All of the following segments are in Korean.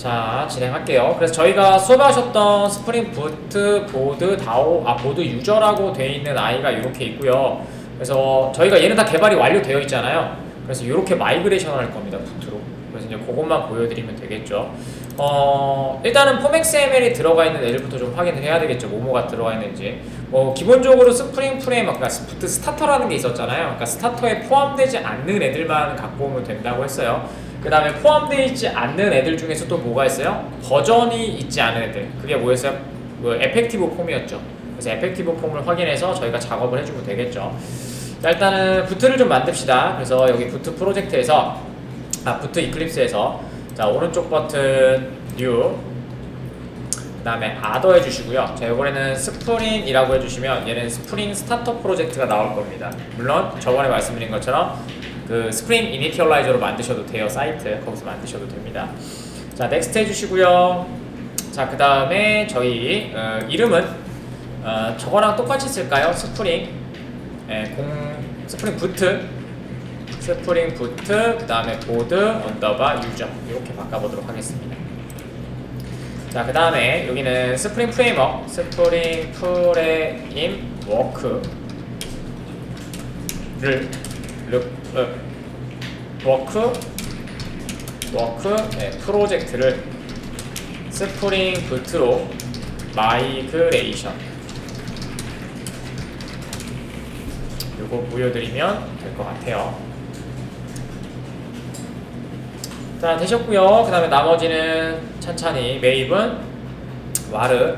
자, 진행할게요. 그래서 저희가 수업하셨던 스프링 부트 보드 다오, 보드 유저라고 되어 있는 아이가 이렇게 있고요. 그래서 저희가 얘는 다 개발이 완료되어 있잖아요. 그래서 이렇게 마이그레이션 할 겁니다, 부트로. 그래서 이제 그것만 보여드리면 되겠죠. 일단은 폼XML이 들어가 있는 애들부터 좀 확인을 해야 되겠죠. 뭐뭐가 들어가 있는지. 기본적으로 스프링 프레임워크, 그러니까 부트 스타터라는 게 있었잖아요. 그러니까 스타터에 포함되지 않는 애들만 갖고 오면 된다고 했어요. 그 다음에 포함되어 있지 않는 애들 중에서 또 뭐가 있어요? 버전이 있지 않은 애들. 그게 뭐였어요? 에펙티브 폼이었죠. 그래서 에펙티브 폼을 확인해서 저희가 작업을 해주면 되겠죠. 자, 일단은 부트를 좀 만듭시다. 그래서 여기 부트 프로젝트에서, 부트 이클립스에서, 자, 오른쪽 버튼 뉴, 그 다음에 아더 해주시고요. 자, 이번에는 스프링이라고 해주시면 얘는 스프링 스타터 프로젝트가 나올 겁니다. 물론 저번에 말씀드린 것처럼 그 스프링 이니셜라이저로 만드셔도 돼요. 사이트 거기서 만드셔도 됩니다. 자, 넥스트 해주시고요. 자, 그 다음에 저희 이름은 저거랑 똑같이 쓸까요? 스프링 스프링 부트 그 다음에 보드 언더바 유저 이렇게 바꿔보도록 하겠습니다. 자, 그 다음에 여기는 스프링 프레임워크 프로젝트를 스프링 부트로 마이그레이션 요거 보여드리면 될 것 같아요. 자, 되셨고요. 그 다음에 나머지는 찬찬히 메입은 와르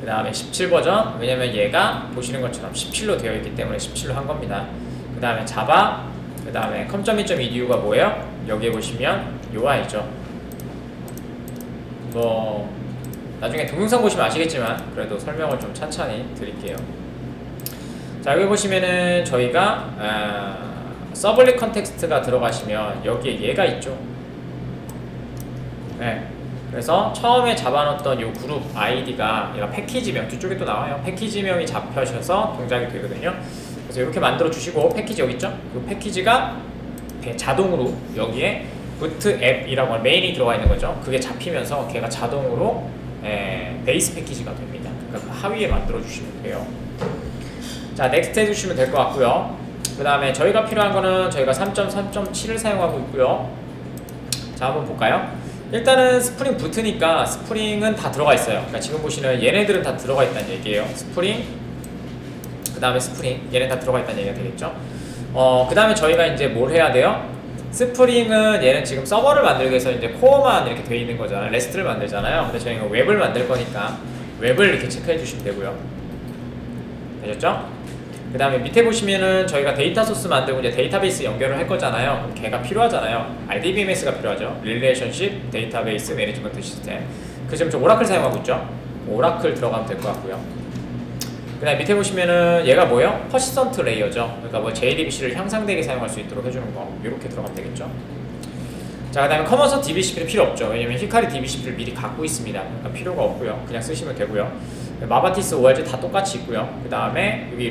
그 다음에 17 버전, 왜냐면 얘가 보시는 것처럼 17로 되어 있기 때문에 17로 한 겁니다. 그 다음에 자바, 그 다음에 com.2.edu가 뭐예요? 여기에 보시면 UI죠. 나중에 동영상 보시면 아시겠지만 그래도 설명을 좀 찬찬히 드릴게요. 자, 여기 보시면은 저희가 서블릿 컨텍스트가 들어가시면 여기에 얘가 있죠. 네. 그래서 처음에 잡아놓던 이 그룹 아이디가 얘가 패키지명, 뒤쪽에 또 나와요. 패키지명이 잡혀셔서 동작이 되거든요. 그래서 이렇게 만들어 주시고, 패키지 여기 있죠? 이 패키지가 자동으로 여기에 부트 앱이라고 하는 메인이 들어가 있는 거죠. 그게 잡히면서 걔가 자동으로 베이스 패키지가 됩니다. 그러니까 그 하위에 만들어 주시면 돼요. 자, 넥스트 해주시면 될 것 같고요. 그 다음에 저희가 필요한 거는 저희가 3.3.7을 사용하고 있고요. 자, 한번 볼까요? 일단은 스프링 부트니까 스프링은 다 들어가 있어요. 그러니까 지금 보시는 얘네들은 다 들어가 있다는 얘기예요. 스프링, 그 다음에 스프링, 얘네 다 들어가 있다는 얘기가 되겠죠. 그 다음에 저희가 이제 뭘 해야 돼요? 스프링은 얘는 지금 서버를 만들기 위해서 이제 코어만 이렇게 돼 있는 거잖아요. 레스트를 만들잖아요. 근데 저희가 웹을 만들 거니까 웹을 이렇게 체크해 주시면 되고요. 되셨죠? 그 다음에 밑에 보시면은 저희가 데이터 소스 만들고 이제 데이터베이스 연결을 할 거잖아요. 그럼 걔가 필요하잖아요. RDBMS가 필요하죠. 릴레이션십 데이터베이스 매니지먼트 시스템. 그 지금 저 오라클 사용하고 있죠. 오라클 들어가면 될 것 같고요. 그 다음에 밑에 보시면은 얘가 뭐예요? 퍼시스턴트 레이어죠. 그러니까 뭐 JDBC를 향상되게 사용할 수 있도록 해주는 거. 이렇게 들어가면 되겠죠. 자, 그 다음에 커머서 DBCP는 필요 없죠. 왜냐면 히카리 DBCP를 미리 갖고 있습니다. 그러니까 필요가 없고요. 그냥 쓰시면 되고요. 마바티스 ORG 다 똑같이 있고요. 그 다음에 여기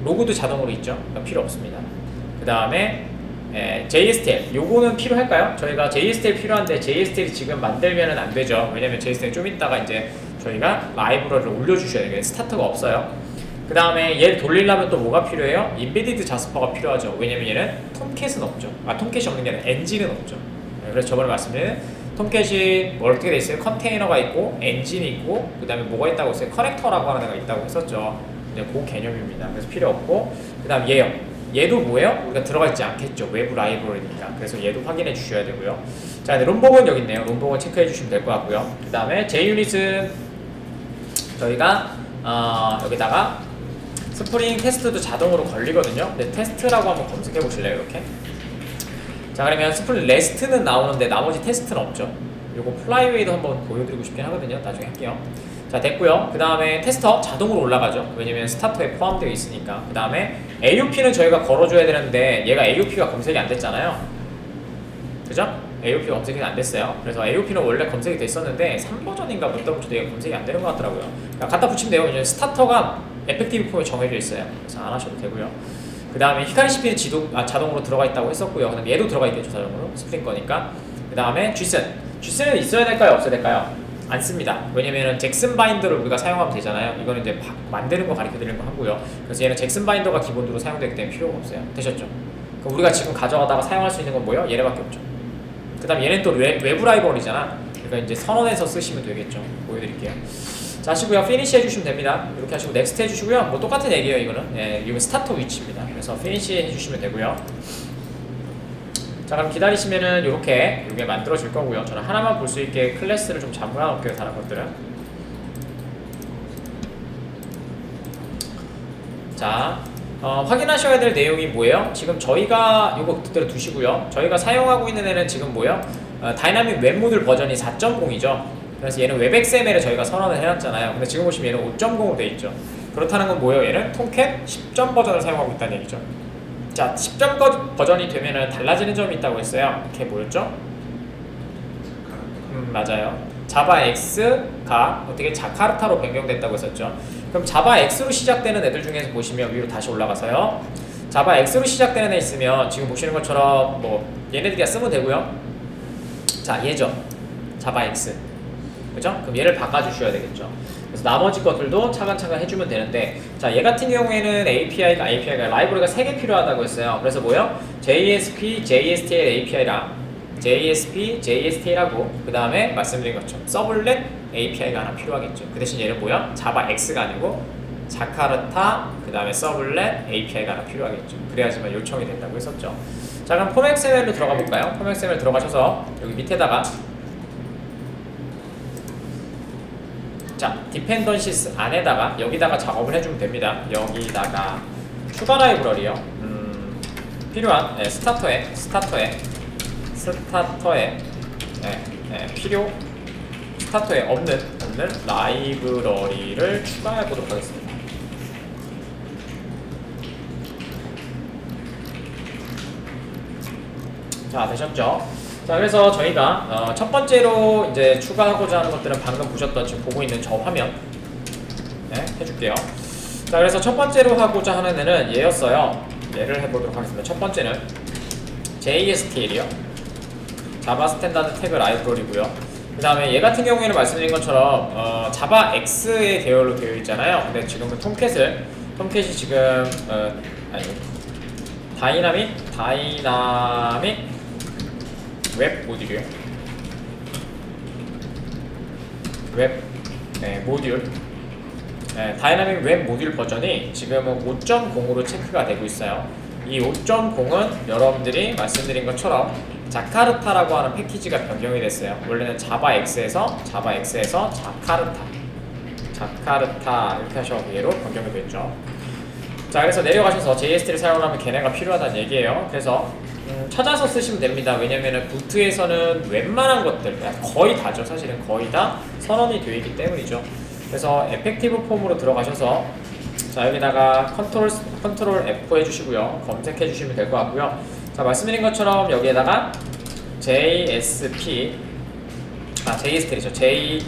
로그도 자동으로 있죠. 그러니까 필요 없습니다. 그 다음에 JSTL 요거는 필요할까요? 저희가 JSTL 필요한데 JSTL이 지금 만들면은 안 되죠. 왜냐면 JSTL 좀 이따가 이제 저희가 라이브러리를 올려주셔야 돼요. 스타트가 없어요. 그 다음에 얘를 돌리려면 또 뭐가 필요해요? 인베디드 자스퍼가 필요하죠. 왜냐면 얘는 톰캣은 없죠. 톰캣이 없는 게 아니라 엔진은 없죠. 그래서 저번에 말씀드린 톰캣이 뭐 어떻게 돼 있어요? 컨테이너가 있고 엔진이 있고 그 다음에 뭐가 있다고 했어요? 커넥터라고 하는 애가 있다고 했었죠. 이제 그 개념입니다. 그래서 필요 없고, 그 다음 얘요. 얘도 뭐예요? 우리가 들어가 있지 않겠죠. 외부 라이브러리니까. 그래서 얘도 확인해 주셔야 되고요. 자, 롬복은 여기 있네요. 롬복은 체크해 주시면 될 것 같고요. 그 다음에 JUnit은 저희가 여기다가 스프링 테스트도 자동으로 걸리거든요. 근데 테스트라고 한번 검색해 보실래요? 이렇게. 자, 그러면 스프링 레스트는 나오는데 나머지 테스트는 없죠. 요거 플라이웨이도 한번 보여드리고 싶긴 하거든요. 나중에 할게요. 자, 됐고요. 그 다음에 테스터 자동으로 올라가죠. 왜냐면 스타터에 포함되어 있으니까. 그 다음에 AUP는 저희가 걸어줘야 되는데 얘가 AUP가 검색이 안 됐잖아요. 그죠? AUP가 검색이 안 됐어요. 그래서 AUP는 원래 검색이 됐었는데 3버전인가 몇 버전도 얘가 검색이 안 되는 것 같더라고요. 그러니까 갖다 붙이면 돼요. 왜냐면 스타터가 에펙티브 폼에 정해져 있어요. 그래서 안 하셔도 되고요. 그 다음에 히카리 CP는 자동으로 들어가 있다고 했었고요. 근데 얘도 들어가 있겠죠. 자동으로 스프링 거니까. 그 다음에 GSON GC는 있어야 될까요? 없어야 될까요? 안 씁니다. 왜냐면은 잭슨 바인더를 우리가 사용하면 되잖아요. 이거는 이제 만드는 거 가르쳐 드리는 거 하고요. 그래서 얘는 잭슨 바인더가 기본으로 사용되기 때문에 필요가 없어요. 되셨죠? 그럼 우리가 지금 가져가다가 사용할 수 있는 건 뭐예요? 얘네밖에 없죠. 그 다음 얘는 또 외부 라이브러리잖아. 그러니까 이제 선언해서 쓰시면 되겠죠. 보여드릴게요. 자, 하시고요. 피니시 해주시면 됩니다. 이렇게 하시고 넥스트 해주시고요. 뭐 똑같은 얘기예요. 이거는 이건 스타트 위치입니다. 그래서 피니시 해주시면 되고요. 자, 그럼 기다리시면은 이렇게 이게 만들어질 거고요. 저는 하나만 볼 수 있게 클래스를 좀 잠궈 놓을게요. 다른 것들은. 자, 확인하셔야 될 내용이 뭐예요? 지금 저희가 이거 그대로 두시고요. 저희가 사용하고 있는 애는 지금 뭐예요? 다이나믹 웹 모듈 버전이 4.0이죠. 그래서 얘는 웹XML에 저희가 선언을 해놨잖아요. 근데 지금 보시면 얘는 5.0으로 돼 있죠. 그렇다는 건 뭐예요? 얘는 톰캣 10점 버전을 사용하고 있다는 얘기죠. 자, 10점 버전이 되면은 달라지는 점이 있다고 했어요. 이렇게 뭐였죠? 맞아요. 자바X가 어떻게 자카르타로 변경됐다고 했었죠. 그럼 자바X로 시작되는 애들 중에서 보시면 위로 다시 올라가서요. 자바X로 시작되는 애 있으면 지금 보시는 것처럼 뭐 얘네들이 쓰면 되고요. 자, 얘죠. 자바X. 그죠? 그럼 얘를 바꿔주셔야 되겠죠. 그래서 나머지 것들도 차근차근 해주면 되는데, 자, 얘 같은 경우에는 API가 라이브러리가 3개 필요하다고 했어요. 그래서 뭐요? JSP, JSTL API랑 JSP, JSTL하고 그 다음에 말씀드린 것처럼 서블렛 API가 하나 필요하겠죠. 그 대신 얘는 뭐야? 자바X가 아니고 자카르타 그 다음에 서블렛 API가 하나 필요하겠죠. 그래야지만 요청이 된다고 했었죠. 자, 그럼 폼XML로 들어가 볼까요? 폼XML 들어가셔서 여기 밑에다가 자, 디펜던시스 안에다가 여기다가 작업을 해주면 됩니다. 여기다가 추가 라이브러리요. 필요한 스타터에 필요 스타터에 없는 라이브러리를 추가해 보도록 하겠습니다. 자, 되셨죠? 자, 그래서 저희가 첫 번째로 이제 추가하고자 하는 것들은 방금 보셨던 지금 보고 있는 저 화면 해줄게요. 자, 그래서 첫 번째로 하고자 하는 애는 얘였어요. 얘를 해보도록 하겠습니다. 첫 번째는 JSTL이요. 자바 스탠다드 태그 라이브러리고요. 그 다음에 얘 같은 경우에는 말씀드린 것처럼 자바 X의 계열로 되어 있잖아요. 근데 지금은 톰캣이 지금 다이나믹 웹 모듈이요. 모듈. 다이나믹 웹 모듈 버전이 지금은 5.0으로 체크가 되고 있어요. 이 5.0은 여러분들이 말씀드린 것처럼 자카르타라고 하는 패키지가 변경이 됐어요. 원래는 자바X에서 자카르타 이렇게 하셔서 얘로 변경이 됐죠. 자, 그래서 내려가셔서 JST를 사용하면 걔네가 필요하다는 얘기예요. 그래서 찾아서 쓰시면 됩니다. 왜냐면은 부트에서는 웬만한 것들 거의 다죠. 사실은 거의 다 선언이 되어 있기 때문이죠. 그래서 에펙티브 폼으로 들어가셔서 자, 여기다가 컨트롤 F 해주시고요. 검색해 주시면 될 것 같고요. 자, 말씀드린 것처럼 여기에다가 JSTL이죠.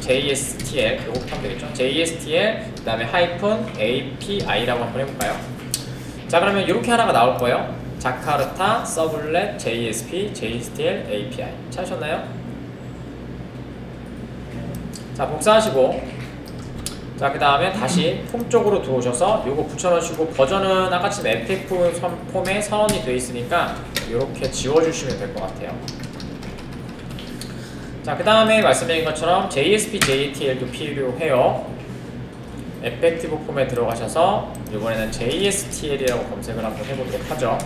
JSTL 요거 하면 되겠죠. JSTL 그 다음에 API라고 한번 해볼까요? 자, 그러면 이렇게 하나가 나올 거예요. 자카르타, 서블렛, JSP, JSTL, API 찾으셨나요? 자, 복사하시고 자, 그 다음에 다시 폼 쪽으로 들어오셔서 요거 붙여넣으시고 버전은 아까처럼 FF 폼에 선언이 되어 있으니까 이렇게 지워주시면 될 것 같아요. 자, 그 다음에 말씀드린 것처럼 JSP, JTL도 필요해요. 에펙티브 폼에 들어가셔서 이번에는 JSTL이라고 검색을 한번 해보도록 하죠.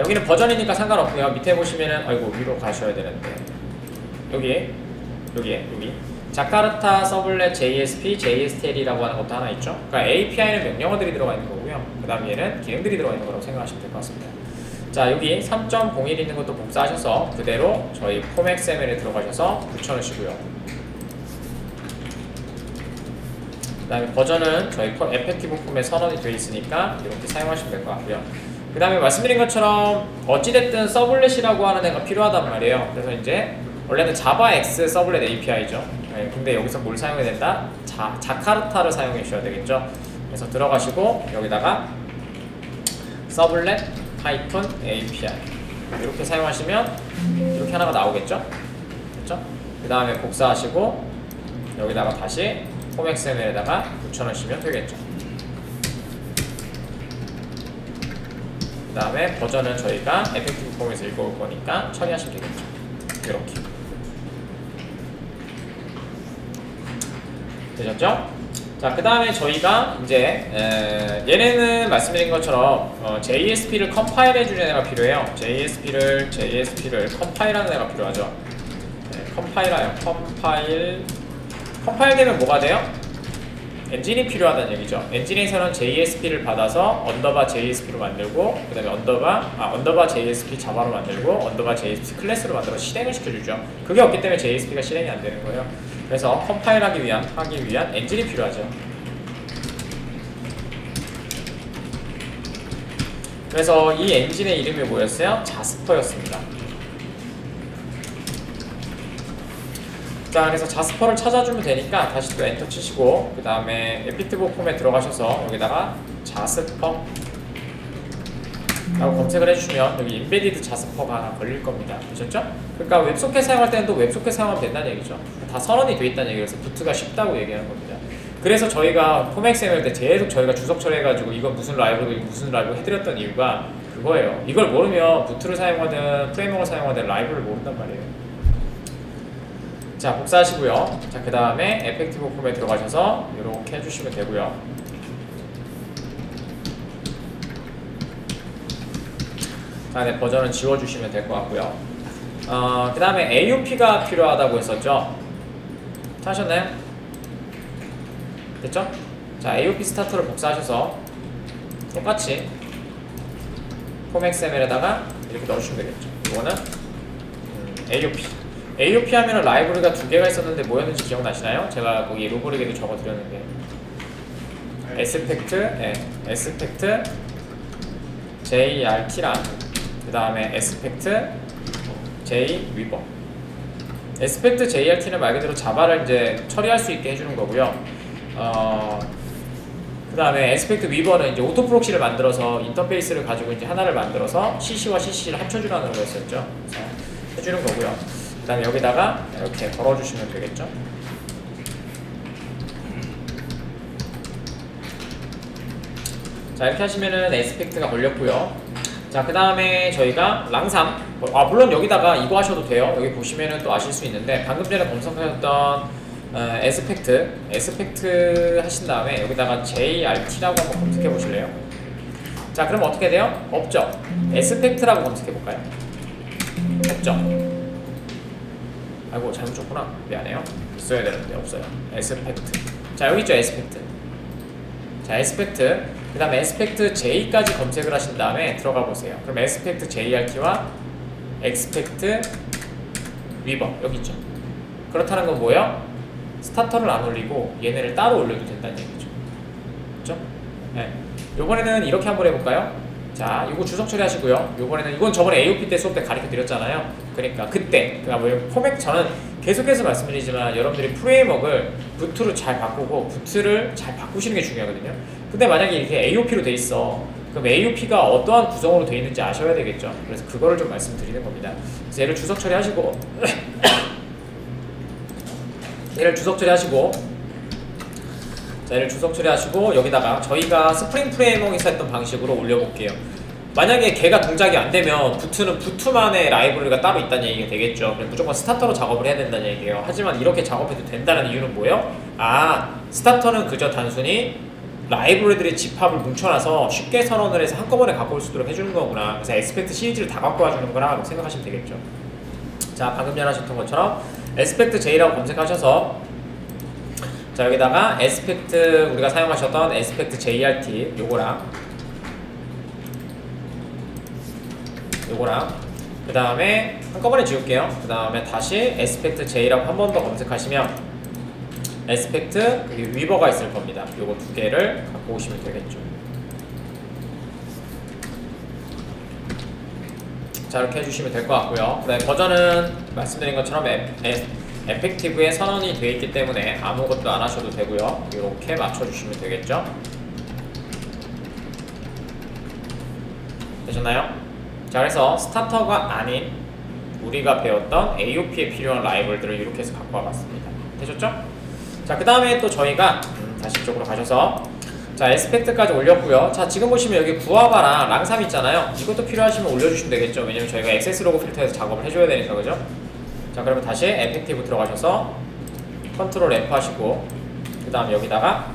여기는 버전이니까 상관없고요. 밑에 보시면은 아이고 위로 가셔야 되는데 여기 자카르타 서블렛 JSP, JSTL이라고 하는 것도 하나 있죠. 그러니까 API는 명령어들이 들어가 있는 거고요. 그 다음 얘는 기능들이 들어가 있는 거라고 생각하시면 될 것 같습니다. 자, 여기 3.01 있는 것도 복사하셔서 그대로 저희 폼XML에 들어가셔서 붙여넣으시고요. 그 다음에 버전은 저희 에펙티브 폼에 선언이 되어 있으니까 이렇게 사용하시면 될 것 같고요. 그 다음에 말씀드린 것처럼 어찌됐든 서블렛이라고 하는 애가 필요하단 말이에요. 그래서 이제 원래는 자바X 서블렛 API죠. 근데 여기서 뭘 사용해야 된다? 자카르타를 사용해 주셔야 되겠죠. 그래서 들어가시고 여기다가 서블렛 API 이렇게 사용하시면 이렇게 하나가 나오겠죠. 됐죠? 그 다음에 복사하시고 여기다가 다시 폼 XML에다가 붙여넣으시면 되겠죠. 그 다음에 버전은 저희가 에펙티브 폼에서 읽어올 거니까 처리하시면 되겠죠. 이렇게 되셨죠? 자, 그 다음에 저희가 이제 얘네는 말씀드린 것처럼 JSP를 컴파일 해주는 애가 필요해요. JSP를 컴파일하는 애가 필요하죠. 네, 컴파일하여 컴파일 되면 뭐가 돼요? 엔진이 필요하다는 얘기죠. 엔진에서는 JSP를 받아서 언더바 JSP로 만들고 그 다음에 언더바 JSP 자바로 만들고 언더바 JSP 클래스로 만들어 실행을 시켜주죠. 그게 없기 때문에 JSP가 실행이 안 되는 거예요. 그래서 컴파일하기 위한 엔진이 필요하죠. 그래서 이 엔진의 이름이 뭐였어요? 자스퍼였습니다. 자, 그래서 자스퍼를 찾아주면 되니까 다시 또 엔터 치시고 그 다음에 에펙티브 폼에 들어가셔서 여기다가 자스퍼 라고 검색을 해주시면 여기 인베디드 자스퍼가 하나 걸릴 겁니다. 되셨죠? 그러니까 웹소켓 사용할 때는 또 웹소켓 사용하면 된다는 얘기죠. 다 선언이 돼 있다는 얘기라서 부트가 쉽다고 얘기하는 겁니다. 그래서 저희가 폼 XML 때 계속 저희가 주석 처리해가지고 이건 무슨 라이브로 해드렸던 이유가 그거예요. 이걸 모르면 부트를 사용하든 프레임워크를 사용하든 라이브를 모른단 말이에요. 자, 복사하시고요. 자, 그 다음에 에펙티브 폼에 들어가셔서 이렇게 해주시면 되고요. 자, 네, 버전은 지워주시면 될 것 같고요. 그 다음에 AOP가 필요하다고 했었죠. 찾으셨나요? 됐죠? 자, AOP 스타터를 복사하셔서 똑같이 폼 XML에다가 이렇게 넣어주시면 되겠죠. 이거는 AOP 하면은 라이브러리가 두 개가 있었는데 뭐였는지 기억나시나요? 제가 거기 루브릭에도 적어드렸는데 에스펙트 JRT랑 그 다음에 에스펙트 J 위버. 에스펙트 JRT는 말 그대로 자바를 이제 처리할 수 있게 해주는 거고요. 그 다음에 에스펙트 위버는 이제 오토 프록시를 만들어서 인터페이스를 가지고 이제 하나를 만들어서 CC와 CC를 합쳐주라는 거였었죠. 그래서 해주는 거고요. 그 다음에 여기다가 이렇게 걸어주시면 되겠죠. 자, 이렇게 하시면은 에스펙트가 걸렸고요. 자, 그 다음에 저희가 랑삼, 물론 여기다가 이거 하셔도 돼요. 여기 보시면은 또 아실 수 있는데 방금 전에 검색하셨던 에스펙트 하신 다음에 여기다가 JRT라고 한번 검색해 보실래요? 자, 그럼 어떻게 돼요? 없죠? 에스펙트라고 검색해 볼까요? 없죠? 아이고, 잘못 줬구나. 미안해요. 있어야 되는데 없어요. 에스펙트. 자, 여기 있죠? 에스펙트. 자, 에스펙트. 그 다음에 에스펙트 J까지 검색을 하신 다음에 들어가 보세요. 그럼 에스펙트 JRT와 에스펙트 위버 여기 있죠. 그렇다는 건 뭐예요? 스타터를 안 올리고 얘네를 따로 올려도 된다는 얘기죠. 그렇죠? 네. 요번에는 이렇게 한번 해볼까요? 자, 이거 주석 처리하시고요. 요번에는 이건 저번에 AOP 때 수업 때 가르쳐 드렸잖아요. 그러니까 그때 포맷 저는 계속해서 말씀드리지만 여러분들이 프레임워크를 부트로 잘 바꾸고 부트를 잘 바꾸시는 게 중요하거든요. 근데 만약에 이렇게 AOP로 돼 있어. 그럼 AOP가 어떠한 구성으로 돼 있는지 아셔야 되겠죠. 그래서 그거를 좀 말씀드리는 겁니다. 그래서 얘를 주석 처리하시고 자, 얘를 주석 처리하시고 여기다가 저희가 스프링 프레임워크에서 했던 방식으로 올려볼게요. 만약에 걔가 동작이 안 되면 부트는 부트만의 라이브러리가 따로 있다는 얘기가 되겠죠. 그럼 무조건 스타터로 작업을 해야 된다는 얘기예요. 하지만 이렇게 작업해도 된다는 이유는 뭐예요? 스타터는 그저 단순히 라이브러리들의 집합을 뭉쳐놔서 쉽게 선언을 해서 한꺼번에 갖고 올 수 있도록 해주는 거구나. 그래서 에스펙트 시리즈를 다 갖고 와주는 거라 생각하시면 되겠죠. 자, 방금 전에 하셨던 것처럼 에스펙트 J라고 검색하셔서 자, 여기다가 에스펙트 우리가 사용하셨던 에스펙트 JRT 요거랑 그 다음에 한꺼번에 지울게요. 그 다음에 다시 에스펙트 J라고 한 번 더 검색하시면 에스펙트 위버가 있을 겁니다. 요거 두 개를 갖고 오시면 되겠죠. 자, 이렇게 해주시면 될 것 같고요. 그 다음에 버전은 말씀드린 것처럼 에펙티브에 선언이 되어 있기 때문에 아무것도 안 하셔도 되고요. 이렇게 맞춰주시면 되겠죠. 되셨나요? 자, 그래서 스타터가 아닌 우리가 배웠던 AOP에 필요한 라이벌들을 이렇게 해서 갖고 와봤습니다. 되셨죠? 자, 그 다음에 또 저희가 다시 이쪽으로 가셔서 자, 에스펙트까지 올렸고요. 자, 지금 보시면 여기 구아바랑 랑삼 있잖아요. 이것도 필요하시면 올려주시면 되겠죠. 왜냐면 저희가 액세스 로고 필터에서 작업을 해줘야 되니까, 그죠? 자, 그러면 다시 에펙티브 들어가셔서 컨트롤 F 하시고 그 다음 여기다가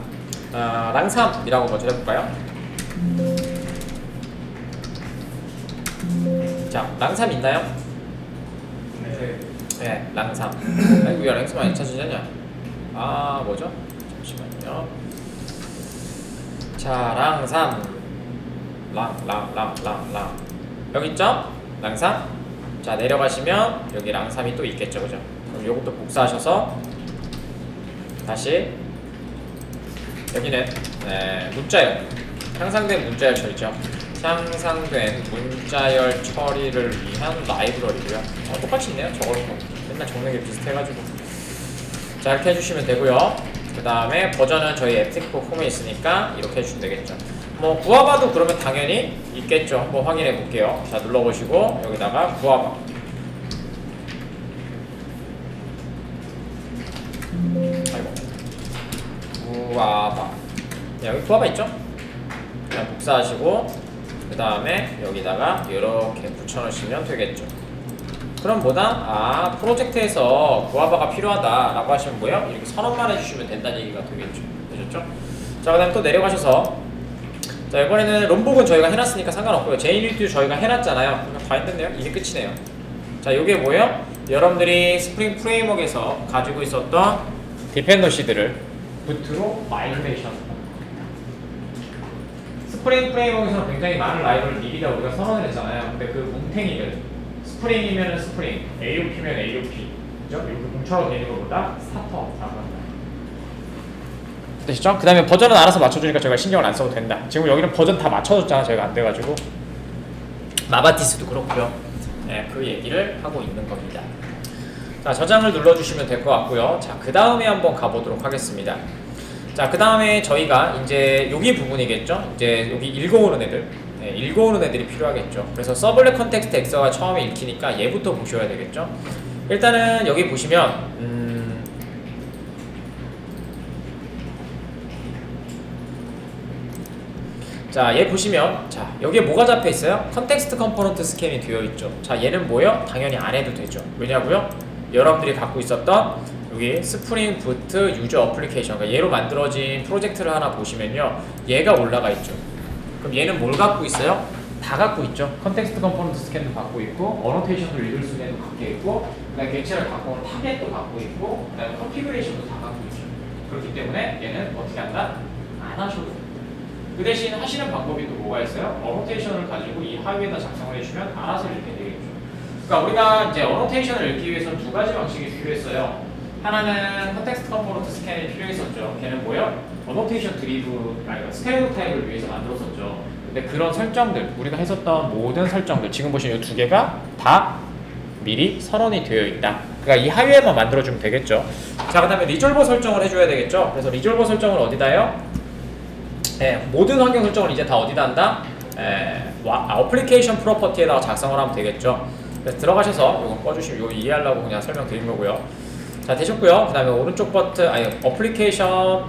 랑삼이라고 먼저 해볼까요? 자, 랑삼 있나요? 네, 랑삼. 아이고, 야, 랑삼 안 찾으냐? 아, 뭐죠? 잠시만요. 자, 랑삼. 랑. 여기 있죠? 랑삼. 자, 내려가시면 여기 랑삼이 또 있겠죠, 그죠? 그럼 요것도 복사하셔서 다시 여기는 문자열, 향상된 문자열 처리죠. 향상된 문자열 처리를 위한 라이브러리고요. 똑같이 있네요. 저걸 맨날 적는 게 비슷해가지고. 자, 이렇게 해주시면 되고요. 그 다음에 버전은 저희 앱틱포 폼에 있으니까 이렇게 해주시면 되겠죠. 뭐 구아바도 그러면 당연히 있겠죠. 한번 확인해 볼게요. 자, 눌러보시고 여기다가 구아바. 아이고. 구아바. 네, 여기 구아바 있죠? 그냥 복사하시고 그 다음에 여기다가 이렇게 붙여놓으시면 되겠죠. 그럼 뭐다? 프로젝트에서 구아바가 필요하다 라고 하시면 뭐예요? 이렇게 선언만 해주시면 된다는 얘기가 되겠죠. 되셨죠? 자, 그 다음에 또 내려가셔서 자, 이번에는 롬복은 저희가 해놨으니까 상관없고요. 제이니티도 저희가 해놨잖아요. 다 했는데요? 이게 끝이네요. 자, 요게 뭐예요? 여러분들이 스프링 프레임워크에서 가지고 있었던 디펜던시들을 부트로 마이그레이션. 스프링 프레임워크에서는 굉장히 많은 라이브를 미리 다 우리가 선언을 했잖아요. 근데 그 뭉탱이들, 스프링이면 스프링, AOP면 AOP, 그죠? 이렇게 뭉쳐서 되는 것보다 스타터 잡아간다. 되시죠? 그 다음에 버전은 알아서 맞춰주니까 저희가 신경을 안 써도 된다. 지금 여기는 버전 다 맞춰줬잖아. 저희가 안 돼가지고. 마바티스도 그렇고요. 네, 그 얘기를 하고 있는 겁니다. 자, 저장을 눌러주시면 될 것 같고요. 자, 그 다음에 한번 가보도록 하겠습니다. 자, 그 다음에 저희가 이제 여기 부분이겠죠? 이제 여기 읽어오는 애들. 네, 읽어오는 애들이 필요하겠죠. 그래서 서블렛 컨텍스트 엑서가 처음에 읽히니까 얘부터 보셔야 되겠죠? 일단은 여기 보시면, 자, 얘 보시면, 자, 여기에 뭐가 잡혀 있어요? 컨텍스트 컴포넌트 스캔이 되어 있죠. 자, 얘는 뭐예요? 당연히 안 해도 되죠. 왜냐고요? 여러분들이 갖고 있었던 여기 스프링 부트 유저 어플리케이션, 그러니까 얘로 만들어진 프로젝트를 하나 보시면요, 얘가 올라가 있죠. 그럼 얘는 뭘 갖고 있어요? 다 갖고 있죠. 컨텍스트 컴포넌트 스캔도 갖고 있고, 어노테이션도 읽을 수 있는 도 갖고 있고, 그다음에 객체를 갖고 오는 타겟도 갖고 있고, 그다음에 컨피그레이션도 다 갖고 있죠. 그렇기 때문에 얘는 어떻게 한다? 안 하셔도 돼요. 그 대신 하시는 방법이 또 뭐가 있어요? 어노테이션을 가지고 이 하위에다 작성을 해주면 알아서 읽게 되겠죠. 그러니까 우리가 이제 어노테이션을 읽기 위해서는 두 가지 방식이 필요했어요. 하나는 컨텍스트 컴포넌트 스캔이 필요했었죠. 걔는 뭐예요? 어노테이션 드리브, 스테레오 타입을 위해서 만들었었죠. 근데 그런 설정들, 우리가 했었던 모든 설정들, 지금 보시면 이 두 개가 다 미리 선언이 되어 있다. 그러니까 이 하위에만 만들어주면 되겠죠. 자, 그 다음에 리졸버 설정을 해줘야 되겠죠. 그래서 리졸버 설정을 어디다 해요? 모든 환경 설정을 이제 다 어디다 한다? 어플리케이션 프로퍼티에다가 작성을 하면 되겠죠. 그래서 들어가셔서 이거 꺼주시면 이거 이해하려고 그냥 설명드린 거고요. 자, 되셨고요. 그 다음에 오른쪽 버튼, 어플리케이션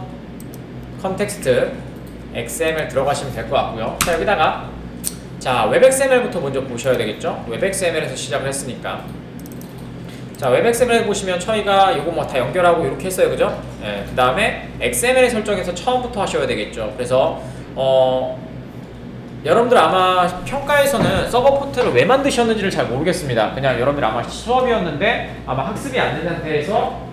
컨텍스트 XML 들어가시면 될 것 같고요. 자, 여기다가 자, 웹XML부터 먼저 보셔야 되겠죠. 웹XML에서 시작을 했으니까. 자, 웹XML 보시면 저희가 이거 뭐 다 연결하고 이렇게 했어요, 그죠? 그 다음에 XML 설정에서 처음부터 하셔야 되겠죠. 그래서 여러분들 아마 평가에서는 서버 포트를 왜 만드셨는지를 잘 모르겠습니다. 그냥 여러분들 아마 수업이었는데 아마 학습이 안 된 상태에서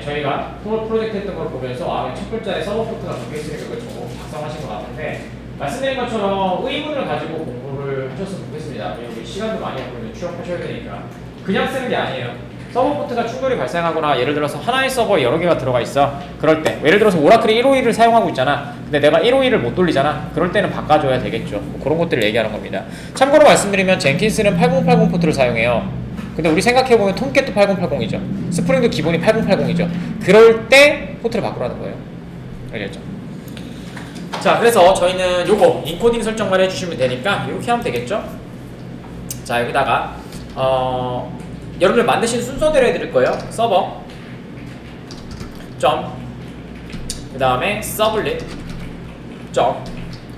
저희가 프로젝트 했던 걸 보면서 첫 글자에 서버 포트가 적혀있으니까 그걸 작성하신 것 같은데, 말씀드린 것처럼 의문을 가지고 공부를 하셨으면 좋겠습니다. 여기 시간도 많이 없고 취업하셔야 되니까 그냥 쓰는 게 아니에요. 서버 포트가 충돌이 발생하거나 예를 들어서 하나의 서버에 여러 개가 들어가 있어. 그럴 때 예를 들어서 오라클이 151을 사용하고 있잖아. 근데 내가 151을 못 돌리잖아. 그럴 때는 바꿔줘야 되겠죠. 뭐 그런 것들을 얘기하는 겁니다. 참고로 말씀드리면 젠킨스는 8080 포트를 사용해요. 근데 우리 생각해보면 톰캣도 8080이죠. 스프링도 기본이 8080이죠. 그럴 때 포트를 바꾸라는 거예요. 알겠죠? 자, 그래서 저희는 요거 인코딩 설정만 해주시면 되니까 이렇게 하면 되겠죠? 자, 여기다가 여러분들 만드신 순서대로 해드릴 거예요. 서버 점 그 다음에 서블릿 점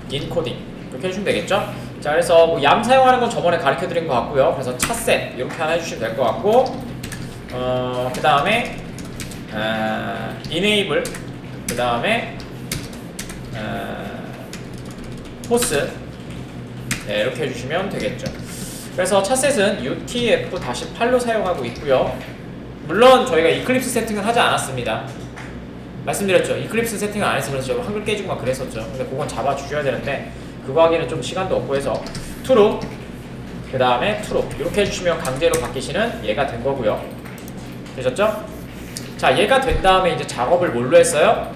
인코딩 이렇게 해주시면 되겠죠. 자, 그래서 뭐 얌 사용하는 건 저번에 가르쳐 드린 것 같고요. 그래서 차셋 이렇게 하나 해주시면 될 것 같고, 그 다음에 enable 그 다음에 포스 네, 이렇게 해주시면 되겠죠. 그래서 차셋은 UTF-8로 사용하고 있고요. 물론 저희가 이클립스 세팅을 하지 않았습니다. 말씀드렸죠. 이클립스 세팅을 안 해서 그래서 한글 깨지고 막 그랬었죠. 근데 그건 잡아주셔야 되는데 그거 하기는 좀 시간도 없고 해서 true 그 다음에 true 이렇게 해주시면 강제로 바뀌시는 얘가 된 거고요. 되셨죠? 자, 얘가 된 다음에 이제 작업을 뭘로 했어요?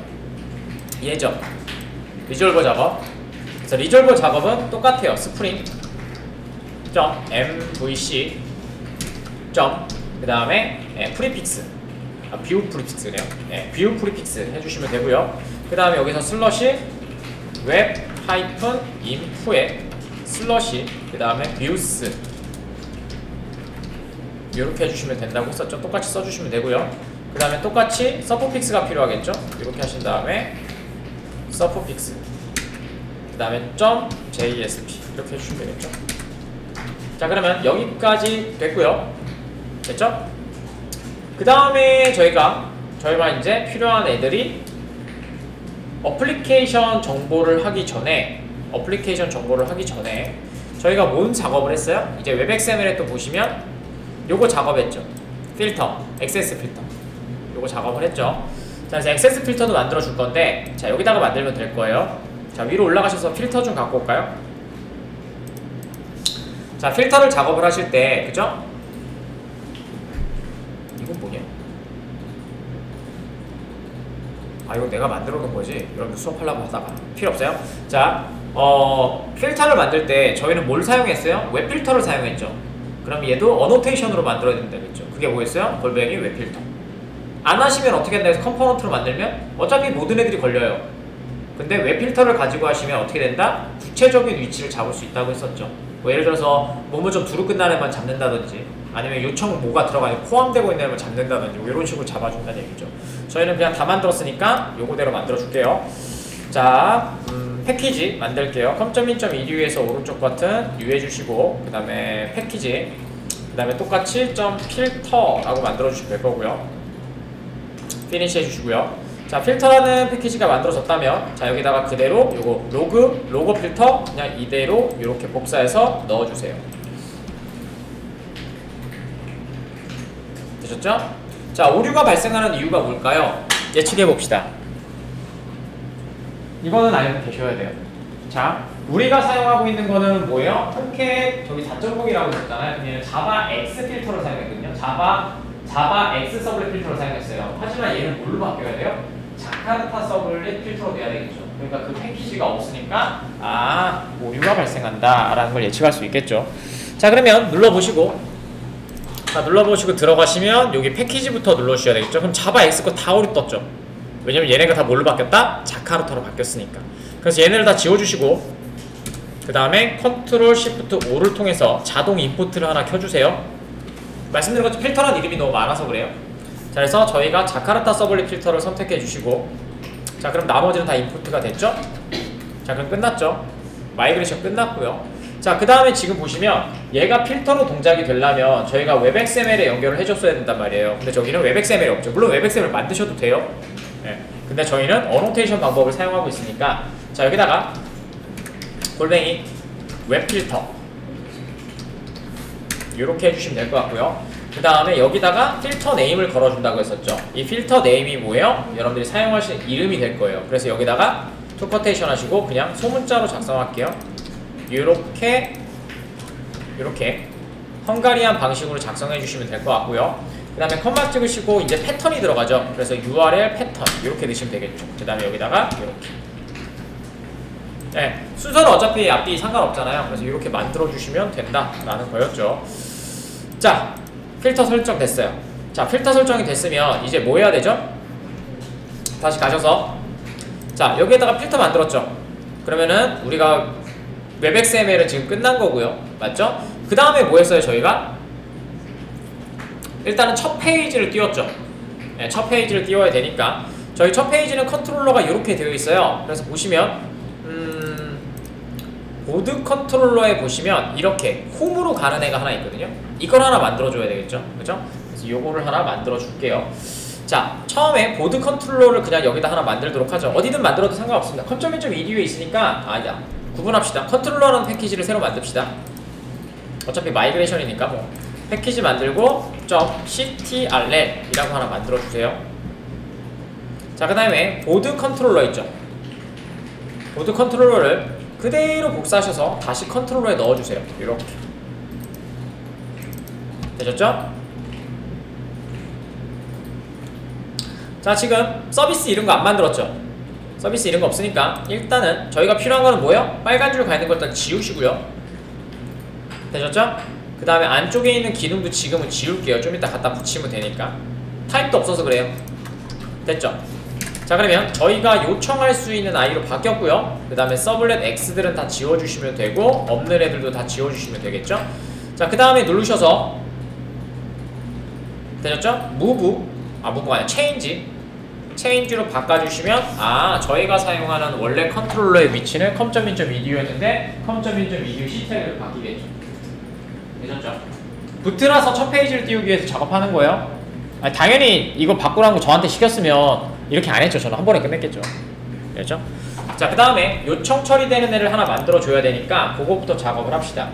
얘죠. 리졸버 작업. 그래서 리졸버 작업은 똑같아요. 스프링 .mvc 그 다음에 프리픽스 뷰 프리픽스네요. 뷰 프리픽스 해주시면 되고요. 그 다음에 여기서 슬러시 웹 하이픈 인프에 슬러시 그 다음에 뷰스 이렇게 해주시면 된다고 했었죠. 똑같이 써주시면 되고요. 그 다음에 똑같이 서프픽스가 필요하겠죠. 이렇게 하신 다음에 서프픽스 그 다음에 .jsp 이렇게 해주시면 되겠죠. 자, 그러면 여기까지 됐고요. 됐죠? 그 다음에 저희가 이제 필요한 애들이 어플리케이션 정보를 하기 전에 저희가 뭔 작업을 했어요? 이제 웹XML에 또 보시면 요거 작업했죠. 필터, 액세스 필터 요거 작업을 했죠. 자, 그래서 액세스 필터도 만들어 줄 건데, 자, 여기다가 만들면 될 거예요. 자, 위로 올라가셔서 필터 좀 갖고 올까요? 자, 필터를 작업을 하실 때, 그죠? 이건 뭐냐? 아, 이거 내가 만들어 놓은 거지? 여러분들 수업하려고 하다가 필요 없어요? 자, 필터를 만들 때 저희는 뭘 사용했어요? 웹 필터를 사용했죠. 그럼 얘도 어노테이션으로 만들어야 된다겠죠. 그게 뭐였어요? 골뱅이 웹 필터. 안 하시면 어떻게 한다 해서 컴포넌트로 만들면 어차피 모든 애들이 걸려요. 근데 웹 필터를 가지고 하시면 어떻게 된다? 구체적인 위치를 잡을 수 있다고 했었죠. 뭐 예를 들어서 뭐뭐 좀 두루 끝나는 애만 잡는다든지, 아니면 요청 뭐가 들어가는 포함되고 있는 애만 잡는다든지, 뭐 이런 식으로 잡아준다는 얘기죠. 저희는 그냥 다 만들었으니까 요거대로 만들어 줄게요. 자, 패키지 만들게요. com.in.edu에서 오른쪽 버튼 U 해주시고, 그 다음에 패키지, 그 다음에 똑같이 .필터라고 만들어 주시면 될 거고요. 피니시 해주시고요. 자, 필터라는 패키지가 만들어졌다면, 자, 여기다가 그대로 요거 로고 필터 그냥 이대로 이렇게 복사해서 넣어주세요. 되셨죠? 자, 오류가 발생하는 이유가 뭘까요? 예측해 봅시다. 이거는 알고 계셔야 돼요. 자, 우리가 사용하고 있는 거는 뭐예요? 홈캣 저기 4.0이라고 했잖아요. 얘는 자바 X 필터를 사용했거든요. 자바 X 서블릿 필터를 사용했어요. 하지만 얘는 뭘로 바뀌어야 돼요? 자카르타 서블릿 필터로 돼야 되겠죠. 그러니까 그 패키지가 없으니까 오류가 발생한다 라는 걸 예측할 수 있겠죠. 자, 그러면 눌러보시고, 자, 눌러보시고 들어가시면 여기 패키지부터 눌러주셔야 되겠죠. 그럼 자바 X 거 다 오류 떴죠. 왜냐면 얘네가 다 뭘로 바뀌었다? 자카르타로 바뀌었으니까. 그래서 얘네를 다 지워주시고, 그 다음에 컨트롤 시프트 O를 통해서 자동 임포트를 하나 켜주세요. 말씀드린 것처럼 필터란 이름이 너무 많아서 그래요. 자, 그래서 저희가 자카르타 서블릿 필터를 선택해 주시고, 자, 그럼 나머지는 다 임포트가 됐죠? 자, 그럼 끝났죠? 마이그레이션 끝났고요. 자, 그 다음에 지금 보시면 얘가 필터로 동작이 되려면 저희가 웹XML에 연결을 해줬어야 된단 말이에요. 근데 저기는 웹XML이 없죠. 물론 웹XML 만드셔도 돼요. 네. 근데 저희는 어노테이션 방법을 사용하고 있으니까, 자, 여기다가 골뱅이 웹필터 이렇게 해주시면 될 것 같고요. 그 다음에 여기다가 필터 네임을 걸어준다고 했었죠. 이 필터 네임이 뭐예요? 여러분들이 사용하시는 이름이 될 거예요. 그래서 여기다가 투커테이션 하시고 그냥 소문자로 작성할게요. 이렇게 헝가리안 방식으로 작성해 주시면 될 것 같고요. 그 다음에 컴마 찍으시고 이제 패턴이 들어가죠. 그래서 URL 패턴 이렇게 넣으시면 되겠죠. 그 다음에 여기다가 이렇게, 네, 순서는 어차피 앞뒤 상관없잖아요. 그래서 이렇게 만들어 주시면 된다라는 거였죠. 자, 필터 설정 됐어요. 자, 필터 설정이 됐으면 이제 뭐 해야 되죠? 다시 가셔서, 자, 여기에다가 필터 만들었죠. 그러면은 우리가 웹XML은 지금 끝난 거고요. 맞죠? 그 다음에 뭐 했어요? 저희가 일단은 첫 페이지를 띄웠죠. 네, 첫 페이지를 띄워야 되니까 저희 첫 페이지는 컨트롤러가 이렇게 되어 있어요. 그래서 보시면 보드 컨트롤러에 보시면 이렇게 홈으로 가는 애가 하나 있거든요. 이걸 하나 만들어줘야 되겠죠. 그죠? 그래서 요거를 하나 만들어 줄게요. 자, 처음에 보드 컨트롤러를 그냥 여기다 하나 만들도록 하죠. 어디든 만들어도 상관없습니다. 컴.1.ed에 있으니까 아니다. 구분합시다. 컨트롤러라는 패키지를 새로 만듭시다. 어차피 마이그레이션이니까 뭐 패키지 만들고 .ctrl 이라고 하나 만들어주세요. 자, 그 다음에 보드 컨트롤러 있죠. 보드 컨트롤러를 그대로 복사하셔서 다시 컨트롤러에 넣어주세요. 이렇게 되셨죠? 자, 지금 서비스 이런 거 안 만들었죠? 서비스 이런 거 없으니까 일단은 저희가 필요한 거는 뭐예요? 빨간 줄 가 있는 거 일단 지우시고요. 되셨죠? 그 다음에 안쪽에 있는 기능도 지금은 지울게요. 좀 이따 갖다 붙이면 되니까. 타입도 없어서 그래요. 됐죠? 자, 그러면 저희가 요청할 수 있는 아이로 바뀌었고요. 그 다음에 서블렛 X들은 다 지워주시면 되고 없는 애들도 다 지워주시면 되겠죠? 자, 그 다음에 누르셔서 되셨죠? 무브가 아니라 체인지로 바꿔주시면 저희가 사용하는 원래 컨트롤러의 위치는 com.in.edu였는데 com.in.edu 시태그를 바뀌겠죠. 되셨죠? 부트라서 첫 페이지를 띄우기 위해서 작업하는 거예요. 당연히 이거 바꾸라는 거 저한테 시켰으면 이렇게 안 했죠. 저는 한 번에 끝냈겠죠. 됐죠? 자, 그 다음에 요청 처리되는 애를 하나 만들어 줘야 되니까 그거부터 작업을 합시다.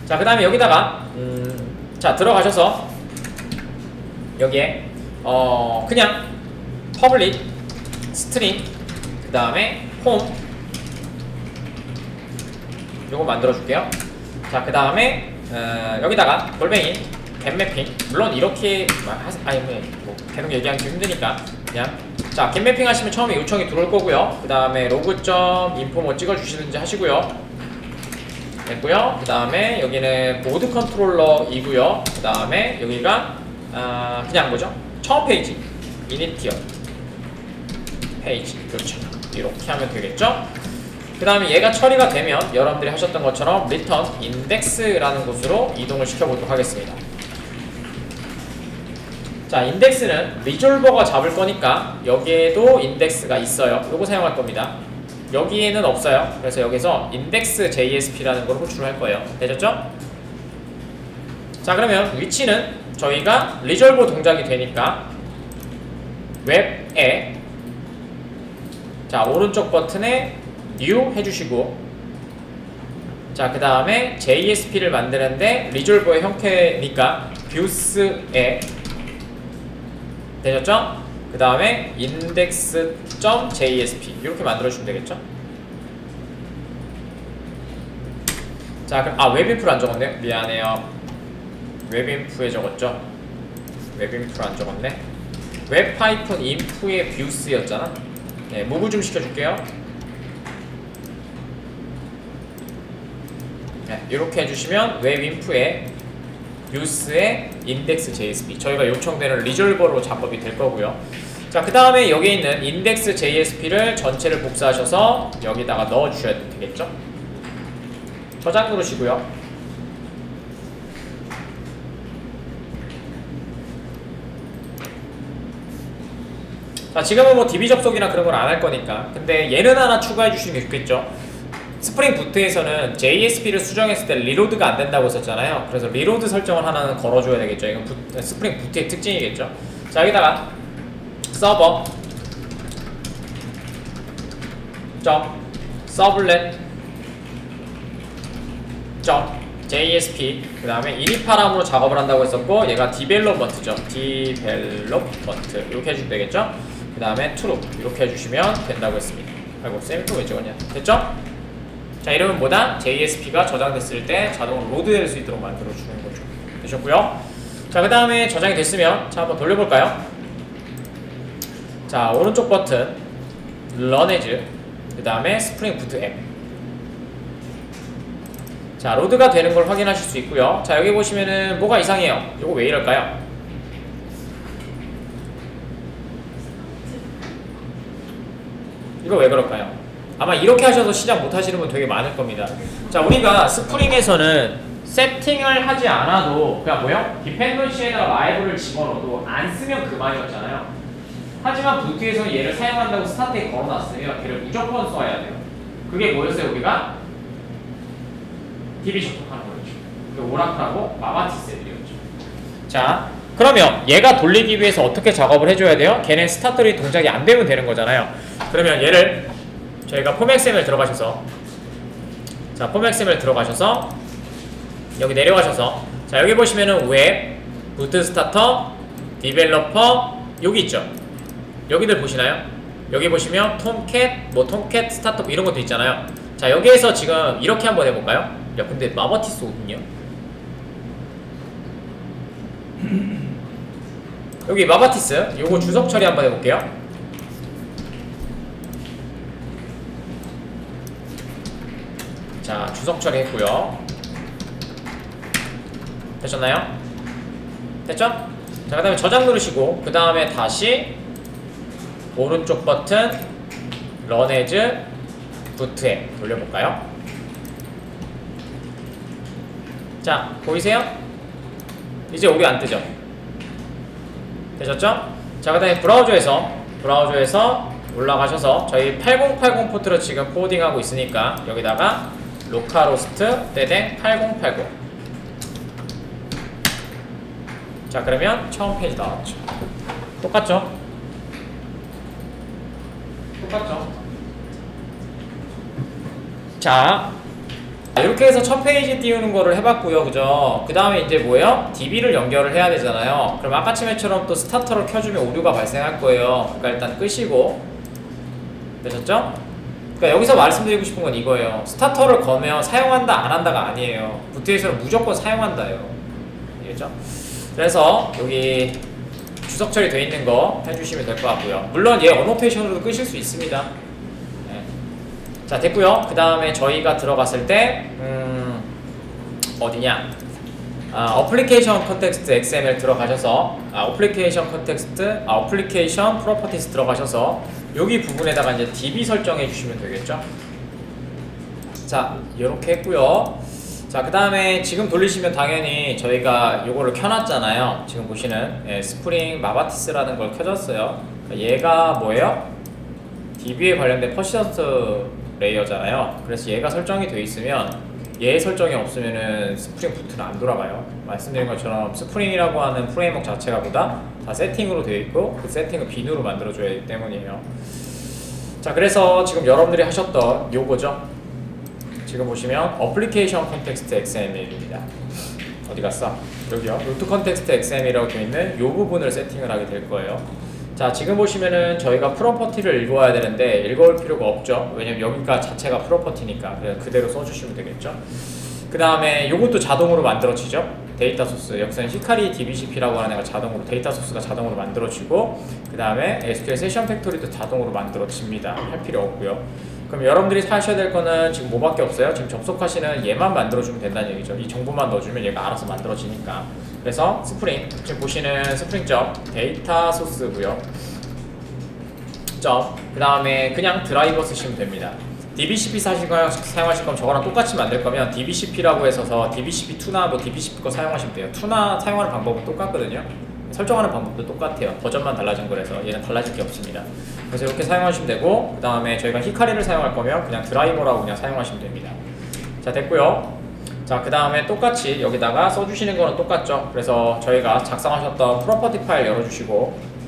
자, 그 다음에 여기다가 자, 들어가셔서 여기에 그냥 public string 그 다음에 home 요거 만들어 줄게요. 자, 그 다음에 여기다가 골뱅이 getMapping, 물론 이렇게 뭐 계속 얘기하기 힘드니까 그냥 자, getMapping 하시면 처음에 요청이 들어올 거고요. 그 다음에 로그.info 뭐 찍어주시든지 하시고요. 됐고요. 그 다음에 여기는 보드 컨트롤러이고요. 그 다음에 여기가 그냥 뭐죠? 처음 페이지 initio 페이지, 그렇죠. 이렇게 하면 되겠죠. 그 다음에 얘가 처리가 되면 여러분들이 하셨던 것처럼 return index라는 곳으로 이동을 시켜보도록 하겠습니다. 자, 인덱스는 리졸버가 잡을 거니까 여기에도 인덱스가 있어요. 요거 사용할 겁니다. 여기에는 없어요. 그래서 여기서 index.jsp라는 걸 호출할 거예요. 되셨죠? 자, 그러면 위치는 저희가 리졸버 동작이 되니까 웹에 자, 오른쪽 버튼에 new 해주시고 자, 그 다음에 JSP를 만드는데 리졸버의 형태니까 views에 되셨죠? 그 다음에 index.jsp 이렇게 만들어주시면 되겠죠? 자, 그럼 웹인프를 안 적었네요. 미안해요. 웹인프에 적었죠? 웹인프를 안 적었네. 웹-in프의 views였잖아. 네, 무브 좀 시켜줄게요. 네, 이렇게 해주시면 웹인프에 views의 index.jsp 저희가 요청되는 리졸버로 작업이 될 거고요. 자, 그 다음에 여기에 있는 index.jsp를 전체를 복사하셔서 여기다가 넣어 주셔야 되겠죠. 저장 누르시고요. 자, 지금은 뭐 DB 접속이나 그런 걸 안 할 거니까. 근데 얘는 하나 추가해 주시는 게 좋겠죠. 스프링 부트에서는 JSP를 수정했을 때 리로드가 안 된다고 했었잖아요. 그래서 리로드 설정을 하나는 걸어줘야 되겠죠. 이건 스프링 부트의 특징이겠죠. 자, 여기다가 서버 서블렛 JSP 그 다음에 이니파람으로 작업을 한다고 했었고 얘가 디벨롭먼트죠. 디벨롭먼트 이렇게 해주면 되겠죠. 그 다음에 true 이렇게 해주시면 된다고 했습니다. 아이고, 쌤또 왜 적었냐. 됐죠? 자, 이러면 뭐다? JSP가 저장됐을 때 자동으로 로드될 수 있도록 만들어주는 거죠. 되셨고요. 자, 그 다음에 저장이 됐으면 자, 한번 돌려볼까요? 자, 오른쪽 버튼 Run as 그 다음에 스프링 부트 앱. 자, 로드가 되는 걸 확인하실 수 있고요. 자, 여기 보시면은 뭐가 이상해요. 이거 왜 이럴까요? 이거 왜 그럴까요? 아마 이렇게 하셔서 시작 못 하시는 분 되게 많을 겁니다. 자, 우리가 스프링에서는 세팅을 하지 않아도 그냥 뭐요? 디펜던시에다가 라이브를 집어넣어도 안 쓰면 그만이었잖아요. 하지만 부트에서는 얘를 사용한다고 스타트에 걸어놨으면 걔를 무조건 써야 돼요. 그게 뭐였어요? 우리가 DB 접속하는 거였죠. 오라클하고 마바티스 애들이었죠. 자, 그러면 얘가 돌리기 위해서 어떻게 작업을 해줘야 돼요? 걔네 스타트리 동작이 안 되면 되는 거잖아요. 그러면 얘를 저희가 폼XML 들어가셔서, 자, 폼XML 들어가셔서 여기 내려가셔서, 자, 여기 보시면은 웹, 부트 스타터, 디벨로퍼 여기 있죠. 여기들 보시나요? 여기 보시면 톰캣, 뭐 톰캣 스타트업 이런 것도 있잖아요. 자, 여기에서 지금 이렇게 한번 해볼까요? 야, 근데 마바티스 어딨냐? 여기 마바티스 요거 주석 처리 한번 해볼게요. 자, 주석 처리했고요. 되셨나요? 됐죠? 자, 그 다음에 저장 누르시고 그 다음에 다시 오른쪽 버튼 Run as 부트에 돌려볼까요? 자, 보이세요? 이제 오류 안 뜨죠? 되셨죠? 자, 그 다음에 브라우저에서 올라가셔서 저희 8080 포트로 지금 포워딩하고 있으니까 여기다가 로컬호스트 떼댕 8080. 자, 그러면 처음 페이지 나왔죠. 똑같죠? 자, 이렇게 해서 첫 페이지 띄우는 거를 해봤고요. 그죠? 그 다음에 이제 뭐예요? DB를 연결을 해야 되잖아요. 그럼 아까처럼 또 스타터를 켜주면 오류가 발생할 거예요. 그러니까 일단 끄시고. 되셨죠? 그러니까 여기서 말씀드리고 싶은 건 이거예요. 스타터를 거면 사용한다 안 한다가 아니에요. 부트에서는 무조건 사용한다예요. 알겠죠? 그래서 여기 주석 처리 되어 있는 거 해주시면 될 것 같고요. 물론 얘 어노테이션으로도 끄실 수 있습니다. 네. 자, 됐고요. 그 다음에 저희가 들어갔을 때 어디냐? 어플리케이션 컨텍스트 XML 들어가셔서 어플리케이션 컨텍스트, 어플리케이션 프로퍼티스 들어가셔서 여기 부분에다가 이제 DB 설정해 주시면 되겠죠. 자, 이렇게 했고요. 자, 그 다음에 지금 돌리시면 당연히 저희가 요거를 켜놨잖아요. 지금 보시는 스프링 마바티스라는 걸 켜졌어요. 얘가 뭐예요? DB에 관련된 퍼시스턴트 레이어잖아요. 그래서 얘가 설정이 되어 있으면 얘 설정이 없으면은 스프링 부트는 안 돌아가요. 말씀드린 것처럼 스프링이라고 하는 프레임워크 자체가 보다 다 세팅으로 되어 있고 그 세팅을 빈으로 만들어줘야 하기 때문이에요. 자, 그래서 지금 여러분들이 하셨던 요거죠. 지금 보시면 어플리케이션 컨텍스트 XML입니다. 어디 갔어? 여기요. 루트 컨텍스트 XML이라고 되어 있는 요 부분을 세팅을 하게 될 거예요. 자, 지금 보시면은 저희가 프로퍼티를 읽어야 되는데 읽어올 필요가 없죠. 왜냐면 여기가 자체가 프로퍼티니까 그냥 그대로 써주시면 되겠죠. 그 다음에 요것도 자동으로 만들어지죠. 데이터 소스, 여기서는 히카리 DBCP라고 하는 애가 자동으로 데이터 소스가 자동으로 만들어지고 그 다음에 SQL 세션 팩토리도 자동으로 만들어집니다. 할 필요 없고요. 그럼 여러분들이 하셔야 될 거는 지금 뭐밖에 없어요. 지금 접속하시는 얘만 만들어주면 된다는 얘기죠. 이 정보만 넣어주면 얘가 알아서 만들어지니까. 그래서 스프링, 지금 보시는 스프링 점 데이터 소스고요. 점, 그 다음에 그냥 드라이버 쓰시면 됩니다. DBCP 사용하실 거면 저거랑 똑같이 만들 거면 DBCP라고 해서 DBCP2나 뭐 DBCP 거 사용하시면 돼요. 2나 사용하는 방법은 똑같거든요. 설정하는 방법도 똑같아요. 버전만 달라진 거라서 얘는 달라질 게 없습니다. 그래서 이렇게 사용하시면 되고 그 다음에 저희가 히카리를 사용할 거면 그냥 드라이버라고 그냥 사용하시면 됩니다. 자, 됐고요. 자, 그 다음에 똑같이 여기다가 써주시는 거는 똑같죠. 그래서 저희가 작성하셨던 프로퍼티 파일 열어주시고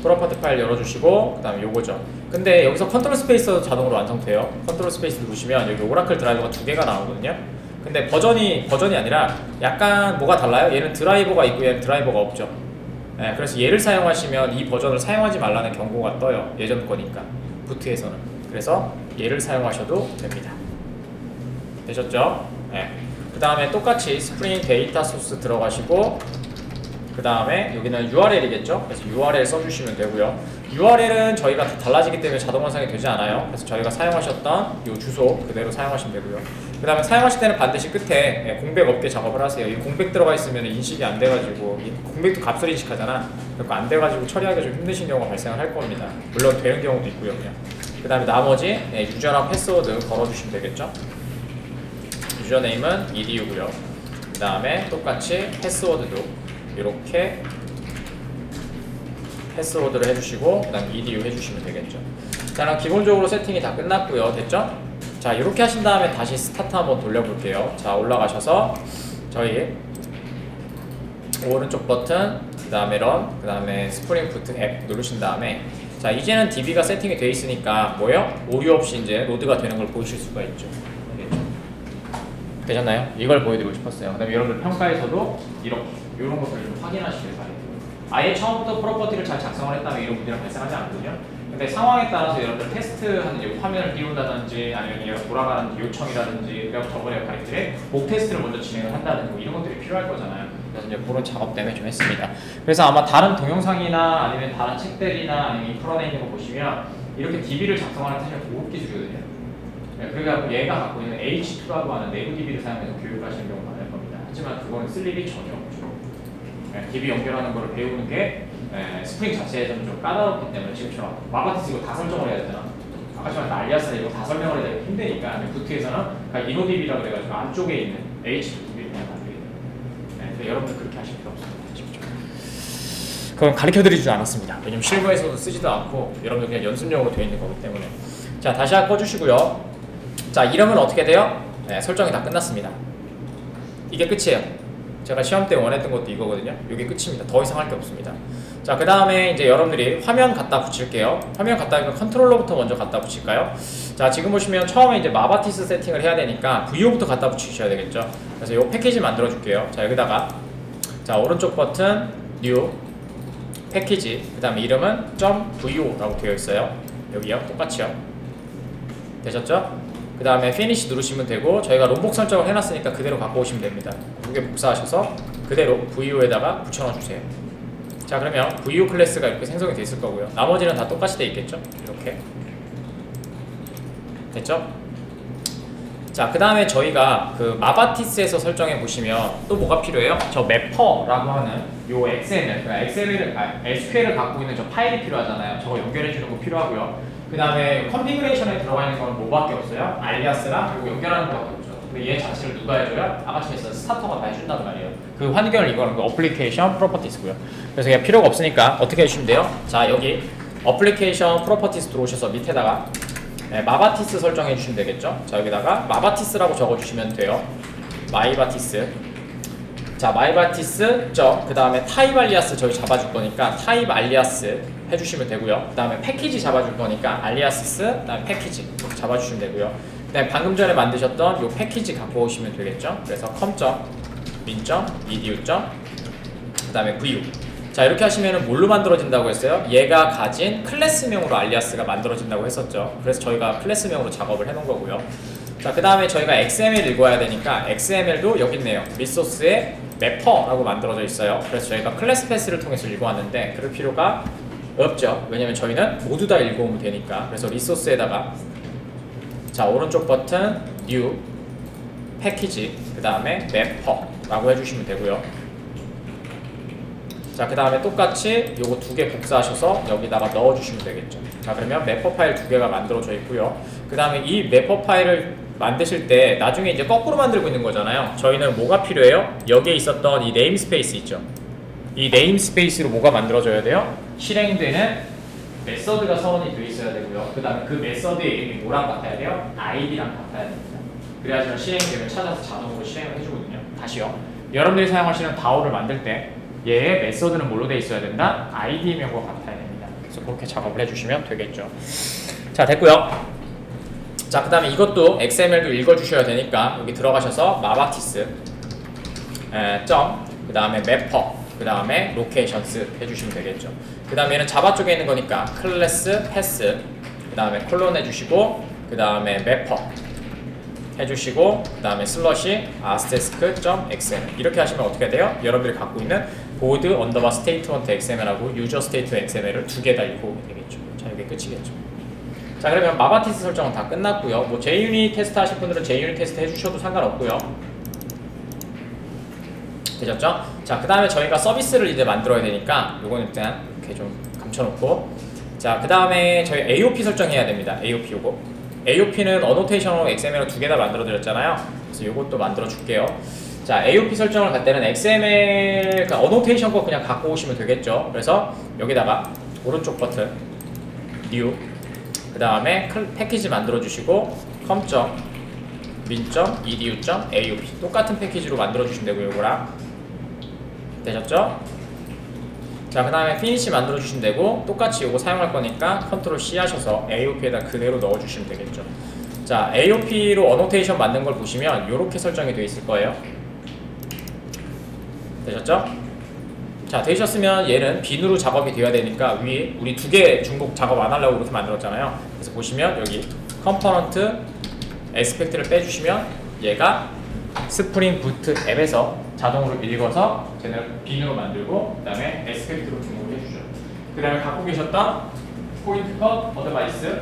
프로퍼티 파일 열어주시고 그 다음에 요거죠. 근데 여기서 컨트롤 스페이스 자동으로 완성돼요. 컨트롤 스페이스 누르시면 여기 오라클 드라이버가 2개가 나오거든요. 근데 버전이 아니라 약간 뭐가 달라요? 얘는 드라이버가 있고 얘는 드라이버가 없죠. 네, 그래서 얘를 사용하시면 이 버전을 사용하지 말라는 경고가 떠요. 예전 거니까 부트에서는. 그래서 얘를 사용하셔도 됩니다. 되셨죠? 네. 그 다음에 똑같이 스프링 데이터 소스 들어가시고 그 다음에 여기는 URL이겠죠? 그래서 URL 써주시면 되고요. URL은 저희가 달라지기 때문에 자동 완성이 되지 않아요. 그래서 저희가 사용하셨던 이 주소 그대로 사용하시면 되고요. 그 다음에 사용하실 때는 반드시 끝에 공백 없게 작업을 하세요. 이 공백 들어가 있으면 인식이 안 돼가지고, 이 공백도 값을 인식하잖아. 그러니까 안 돼가지고 처리하기가 좀 힘드신 경우가 발생을 할 겁니다. 물론 되는 경우도 있고요. 그냥. 그 다음에 나머지 유저랑 패스워드 걸어주시면 되겠죠. 유저네임은 edu고요. 그 다음에 똑같이 패스워드도 이렇게 패스워드를 해주시고, 그 다음에 edu 해주시면 되겠죠. 자, 그럼 기본적으로 세팅이 다 끝났고요. 됐죠? 자, 이렇게 하신 다음에 다시 스타트 한번 돌려볼게요. 자, 올라가셔서 저희 오른쪽 버튼, 그 다음에 런, 그 다음에 스프링 부트 앱 누르신 다음에, 자, 이제는 DB가 세팅이 되어 있으니까 뭐요? 오류 없이 이제 로드가 되는 걸 보실 수가 있죠. 되셨나요? 이걸 보여드리고 싶었어요. 그 다음에 여러분들 평가에서도 이런 것들을 좀 확인하시길 바랍니다. 아예 처음부터 프로퍼티를 잘 작성을 했다면 이런 문제는 발생하지 않거든요. 근데 상황에 따라서 여러분들 테스트하는 화면을 띄운다든지, 아니면 얘가 돌아가는 요청이라든지, 그리고 저번에 가르친 목 테스트를 먼저 진행을 한다든지 뭐 이런 것들이 필요할 거잖아요. 그래서 이제 그런 작업 때문에 좀 했습니다. 그래서 아마 다른 동영상이나 아니면 다른 책들이나 아니면 인프라에 있는 거 보시면 이렇게 DB를 작성하는 사실 고급 기술이거든요. 그러니까 얘가 갖고 있는 H2라고 하는 내부 DB를 사용해서 교육하시는 경우가 많을 겁니다. 하지만 그거는 쓸 일이 전혀 없죠. DB 연결하는 거를 배우는 게 스프링 자체에서는 좀 까다롭기 때문에, 지금처럼 마바티스 이거 다 설정을 해야 되잖아. 아까처럼 알리아스는 이거 다 설명을 해야 되기 힘드니까 부트에서는 그냥 이노DB라고 그래가지고 안쪽에 있는 H2DB를 그냥 만들게 돼요. 여러분들 그렇게 하실 필요 없습니다. 아시죠? 그건 가르쳐드리지 않았습니다. 왜냐면 실무에서도 쓰지도 않고 여러분들 그냥 연습용으로 되어 있는 거기 때문에. 자, 다시 꺼주시고요. 자, 이름은 어떻게 돼요? 네, 설정이 다 끝났습니다. 이게 끝이에요. 제가 시험 때 원했던 것도 이거거든요. 이게 끝입니다. 더 이상 할 게 없습니다. 자, 그 다음에 이제 여러분들이 화면 갖다 붙일게요. 화면 갖다 붙이면 컨트롤러부터 먼저 갖다 붙일까요? 자, 지금 보시면 처음에 이제 마바티스 세팅을 해야 되니까 VO부터 갖다 붙이셔야 되겠죠. 그래서 이 패키지 만들어 줄게요. 자, 여기다가 자, 오른쪽 버튼 New 패키지, 그 다음에 이름은 .vo라고 되어 있어요. 여기요. 똑같이요. 되셨죠? 그 다음에 Finish 누르시면 되고, 저희가 롬복 설정을 해놨으니까 그대로 갖고 오시면 됩니다. 두 개 복사하셔서 그대로 VO에다가 붙여넣어 주세요. 자, 그러면 VO 클래스가 이렇게 생성이 돼 있을 거고요. 나머지는 다 똑같이 돼 있겠죠? 이렇게. 됐죠? 자, 그 다음에 저희가 그 마바티스에서 설정해 보시면 또 뭐가 필요해요? 저 매퍼라고 하는 요 XML, 그러니까 SQL을 갖고 있는 저 파일이 필요하잖아요. 저거 연결해 주는 거 필요하고요. 그 다음에 컨피그레이션에 들어가 있는 건 뭐밖에 없어요? 알리아스랑 그리고 연결하는 거밖에 없죠. 근데 얘 자체를 누가 해줘요? 아까 전에 스타터가 다 해준단 말이에요. 그 환경을 이거는 그 어플리케이션 프로퍼티스고요. 그래서 얘가 필요가 없으니까 어떻게 해주시면 돼요? 자, 여기 어플리케이션 프로퍼티스 들어오셔서 밑에다가 마바티스 설정해 주시면 되겠죠. 자, 여기다가 마바티스라고 적어주시면 돼요. 마이바티스. 자, 마이바티스 그 다음에 타입 알리아스 저희 잡아줄 거니까 타입 알리아스 해주시면 되고요. 그 다음에 패키지 잡아줄 거니까 알리아스, 그 다음에 패키지 잡아주시면 되고요. 그 다음에 방금 전에 만드셨던 요 패키지 갖고 오시면 되겠죠. 그래서 com.min.edu. 그 다음에 vu. 자, 이렇게 하시면은 뭘로 만들어진다고 했어요? 얘가 가진 클래스명으로 알리아스가 만들어진다고 했었죠. 그래서 저희가 클래스명으로 작업을 해놓은 거고요. 자, 그 다음에 저희가 XML 읽어야 되니까 XML도 여기 있네요. 리소스에 매퍼라고 만들어져 있어요. 그래서 저희가 클래스 패스를 통해서 읽어왔는데 그럴 필요가 없죠. 왜냐면 저희는 모두 다 읽어오면 되니까. 그래서 리소스에다가 자, 오른쪽 버튼 New 패키지, 그 다음에 매퍼라고 해주시면 되고요. 자, 그 다음에 똑같이 요거 두 개 복사하셔서 여기다가 넣어주시면 되겠죠. 자, 그러면 매퍼 파일 두 개가 만들어져 있고요. 그 다음에 이 매퍼 파일을 만드실 때 나중에 이제 거꾸로 만들고 있는 거잖아요. 저희는 뭐가 필요해요? 여기에 있었던 이 네임스페이스 있죠. 이 네임스페이스로 뭐가 만들어져야 돼요? 실행되는 메서드가 서원이 되어 있어야 되고요. 그 다음에 그 메서드의 이름이 뭐랑 같아야 돼요? id랑 같아야 됩니다. 그래야지만 실행되면 찾아서 자동으로 실행을 해주거든요. 다시요. 여러분들이 사용하시는 다오를 만들 때 얘의 메서드는 뭘로 되어 있어야 된다? id명과 같아야 됩니다. 그래서 그렇게 작업을 해주시면 되겠죠. 자, 됐고요. 자, 그 다음에 이것도 XML도 읽어주셔야 되니까 여기 들어가셔서 마바티스 그 다음에 매퍼, 그 다음에 로케이션스 해주시면 되겠죠. 그 다음에 얘는 자바 쪽에 있는 거니까 클래스 패스, 그 다음에 콜론 해주시고, 그 다음에 매퍼 해주시고, 그 다음에 슬러시 asterisk.xml 이렇게 하시면 어떻게 돼요? 여러분들이 갖고 있는 보드 언더바 스테이트먼트 XML하고 유저 스테이트먼트 XML을 두 개 달리고 오면 되겠죠. 자, 이게 끝이겠죠. 자, 그러면 마바티스 설정은 다 끝났고요. 뭐 JUnit 테스트 하실 분들은 JUnit 테스트 해주셔도 상관없고요. 되셨죠? 자, 그 다음에 저희가 서비스를 이제 만들어야 되니까 요거는 일단 이렇게 좀 감춰놓고, 자, 그 다음에 저희 AOP 설정해야 됩니다. AOP 요거. AOP는 어노테이션으로 XML로 두 개 다 만들어 드렸잖아요. 그래서 요것도 만들어 줄게요. 자, AOP 설정을 갈 때는 XML, 그러니까 어노테이션 거 그냥 갖고 오시면 되겠죠. 그래서 여기다가 오른쪽 버튼 New, 그 다음에 패키지 만들어 주시고 com.min.edu.aop 똑같은 패키지로 만들어 주시면 되고요. 요거랑 되셨죠? 자, 그 다음에 피니시 만들어 주시면 되고, 똑같이 요거 사용할 거니까 컨트롤 C 하셔서 AOP에다 그대로 넣어 주시면 되겠죠. 자, AOP로 어노테이션 만든 걸 보시면 요렇게 설정이 되어 있을 거예요. 되셨죠? 자, 되셨으면 얘는 빈으로 작업이 되어야 되니까 위에 우리 두 개 중복 작업 안 하려고 이렇게 만들었잖아요. 그래서 보시면 여기 컴포넌트 에스펙트를 빼주시면 얘가 스프링 부트 앱에서 자동으로 읽어서 쟤는 빈으로 만들고, 그 다음에 에스펙트로 등록을 해주죠. 그 다음에 갖고 계셨던 포인트 컷, 어드바이스,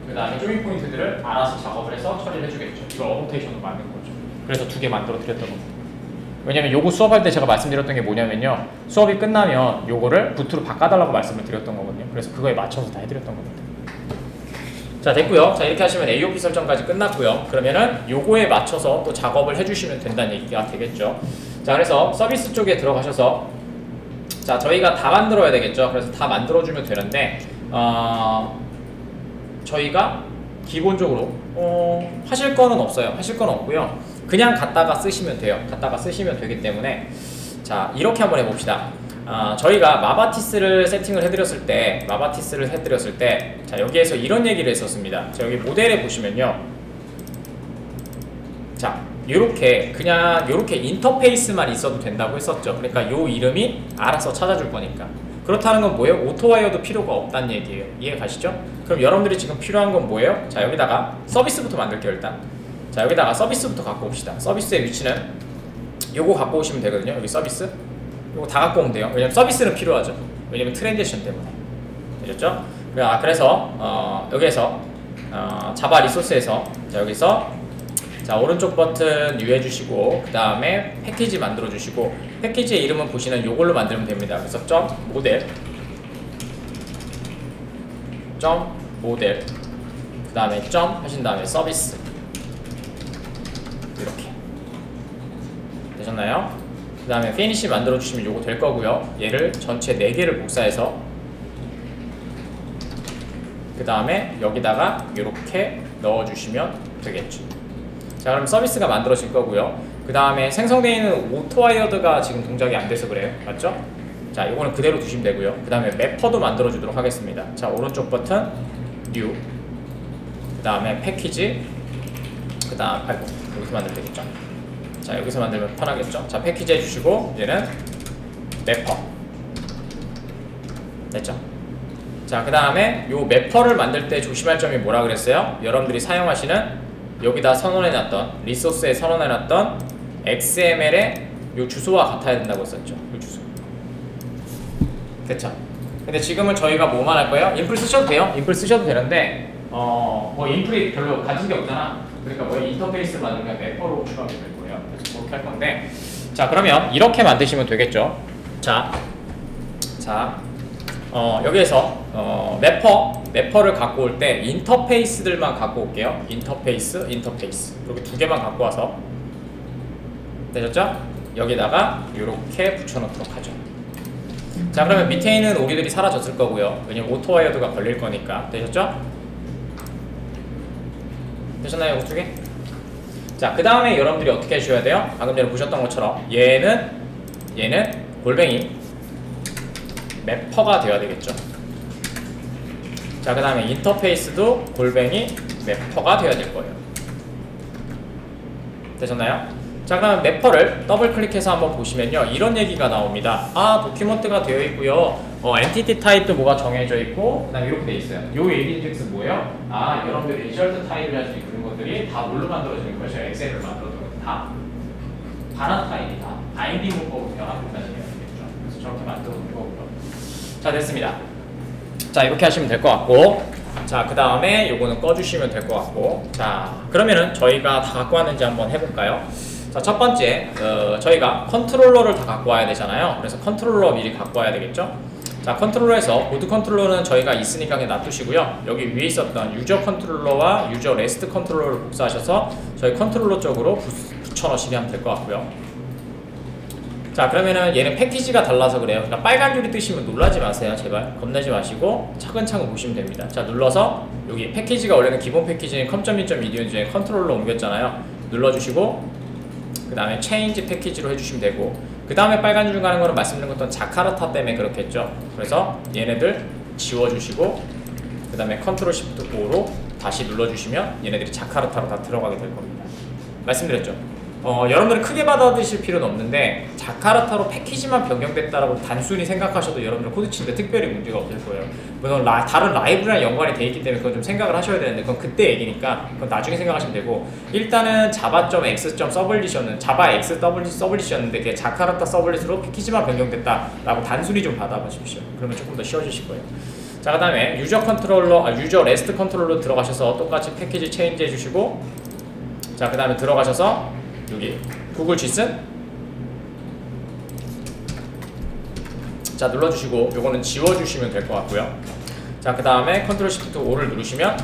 그 다음에 조인 포인트들을 알아서 작업을 해서 처리를 해주겠죠. 이걸 어노테이션으로 만든 거죠. 그래서 두 개 만들어 드렸던 겁니다. 왜냐면 요거 수업할 때 제가 말씀드렸던 게 뭐냐면요, 수업이 끝나면 요거를 부트로 바꿔달라고 말씀을 드렸던 거거든요. 그래서 그거에 맞춰서 다 해드렸던 겁니다. 자, 됐고요. 자, 이렇게 하시면 AOP 설정까지 끝났고요. 그러면은 요거에 맞춰서 또 작업을 해주시면 된다는 얘기가 되겠죠. 자, 그래서 서비스 쪽에 들어가셔서, 자, 저희가 다 만들어야 되겠죠. 그래서 다 만들어주면 되는데, 저희가 기본적으로 하실 거는 없어요. 하실 건 없고요. 그냥 갖다가 쓰시면 돼요. 갖다가 쓰시면 되기 때문에, 자, 이렇게 한번 해봅시다. 저희가 마바티스를 세팅을 해드렸을 때, 자, 여기에서 이런 얘기를 했었습니다. 자, 여기 모델에 보시면요, 자, 요렇게 그냥 요렇게 인터페이스만 있어도 된다고 했었죠. 그러니까 요 이름이 알아서 찾아줄 거니까. 그렇다는 건 뭐예요? 오토와이어도 필요가 없다는 얘기예요. 이해 가시죠? 그럼 여러분들이 지금 필요한 건 뭐예요? 자, 여기다가 서비스부터 만들게요. 일단, 자, 여기다가 서비스부터 갖고 옵시다. 서비스의 위치는 요거 갖고 오시면 되거든요. 여기 서비스, 요거 다 갖고 오면 돼요. 왜냐면 서비스는 필요하죠. 왜냐면 트랜지션 때문에. 되셨죠? 그래서 여기에서 자바 리소스에서, 자, 여기서, 자, 오른쪽 버튼 U 해주시고, 그 다음에 패키지 만들어 주시고, 패키지의 이름은 보시는 요걸로 만들면 됩니다. 그래서 점 모델, 그 다음에 점 하신 다음에 서비스, 이렇게 되셨나요? 그 다음에 피니시 만들어 주시면 요거 될 거고요. 얘를 전체 4개를 복사해서, 그 다음에 여기다가 이렇게 넣어 주시면 되겠죠. 자, 그럼 서비스가 만들어질 거고요. 그 다음에 생성되어 있는 오토와이어드가 지금 동작이 안 돼서 그래요. 맞죠? 자, 이거는 그대로 두시면 되고요. 그 다음에 매퍼도 만들어 주도록 하겠습니다. 자, 오른쪽 버튼 New, 그 다음에 패키지, 그 다음, 아이고, 여기서 만들면 되겠죠. 자, 여기서 만들면 편하겠죠. 자, 패키지 해주시고, 얘는 매퍼. 됐죠? 자, 그 다음에 요 매퍼를 만들 때 조심할 점이 뭐라 그랬어요? 여러분들이 사용하시는, 여기다 선언해놨던, 리소스에 선언해놨던 XML의 요 주소와 같아야 된다고 했었죠. 요 주소. 됐죠? 근데 지금은 저희가 뭐만 할 거예요? 인플 쓰셔도 돼요. 인플 쓰셔도 되는데, 뭐 인플이 별로 가진 게 없잖아. 그러니까 뭐 인터페이스 만들면 매퍼로 추가하게 될 거예요. 그래서 그렇게 할 건데, 자, 그러면 이렇게 만드시면 되겠죠. 자, 여기에서 매퍼를 갖고 올 때 인터페이스들만 갖고 올게요. 인터페이스 이렇게 두 개만 갖고 와서, 되셨죠? 여기다가 이렇게 붙여놓도록 하죠. 자, 그러면 밑에 있는 오류들이 사라졌을 거고요. 왜냐면 오토와이어드가 걸릴 거니까. 되셨죠? 되셨나요? 이거 두 개? 자, 그 다음에 여러분들이 어떻게 해주셔야 돼요? 방금 전에 보셨던 것처럼 얘는 골뱅이 매퍼가 되어야 되겠죠. 자, 그 다음에 인터페이스도 골뱅이 매퍼가 되어야 될 거예요. 되셨나요? 자, 그럼 매퍼를 더블 클릭해서 한번 보시면요, 이런 얘기가 나옵니다. 도큐먼트가 되어 있고요, 엔티티 타입도 뭐가 정해져 있고, 그 다음에 이렇게 되어 있어요. 요 ADTX 뭐예요? 여러분들이 리절트 타입을 할 수 있는 것들이 다 뭘로 만들어지는 거예요? 제가 엑셀을 만들었던 것들 다. 바나타입니다. 바인딩 문법으로 변환까지 해야 되겠죠. 그래서 저렇게 만들어 놓은 거고요. 자, 됐습니다. 자, 이렇게 하시면 될 것 같고, 자, 그 다음에 요거는 꺼주시면 될 것 같고, 자, 그러면은 저희가 다 갖고 왔는지 한번 해볼까요? 자, 첫 번째, 저희가 컨트롤러를 다 갖고 와야 되잖아요. 그래서 컨트롤러 미리 갖고 와야 되겠죠? 자, 컨트롤러에서 보드 컨트롤러는 저희가 있으니까 그냥 놔두시고요. 여기 위에 있었던 유저 컨트롤러와 유저 레스트 컨트롤러를 복사하셔서 저희 컨트롤러 쪽으로 붙여넣으시게 하면 될 것 같고요. 자, 그러면은 얘는 패키지가 달라서 그래요. 그러니까 빨간 줄이 뜨시면 놀라지 마세요. 제발 겁내지 마시고 차근차근 보시면 됩니다. 자, 눌러서 여기 패키지가 원래는 기본 패키지는 com.2.media 중에 컨트롤러 옮겼잖아요. 눌러주시고 그 다음에 체인지 패키지로 해주시면 되고, 그 다음에 빨간 줄 가는 거는 말씀드린 것처럼 자카르타 때문에 그렇겠죠. 그래서 얘네들 지워주시고 그 다음에 컨트롤 시프트 5로 다시 눌러주시면 얘네들이 자카르타로 다 들어가게 될 겁니다. 말씀드렸죠. 여러분들은 크게 받아들이실 필요는 없는데 자카르타로 패키지만 변경됐다라고 단순히 생각하셔도 여러분들 코드 치는데 특별히 문제가 없을 거예요. 물론 다른 라이브랑 연관이 돼 있기 때문에 그건 좀 생각을 하셔야 되는데 그건 그때 얘기니까 그건 나중에 생각하시면 되고, 일단은 java.x.서블릿이었는 java x 서블릿이었는데 그게 자카르타 서블릿으로 패키지만 변경됐다라고 단순히 좀 받아보십시오. 그러면 조금 더 쉬워지실 거예요. 자, 그 다음에 유저 레스트 컨트롤러 들어가셔서 똑같이 패키지 체인지 해주시고, 자, 그 다음에 들어가셔서 여기 구글 GSyn 자, 눌러주시고 요거는 지워주시면 될 것 같고요. 자, 그 다음에 컨트롤 시프트 5를 누르시면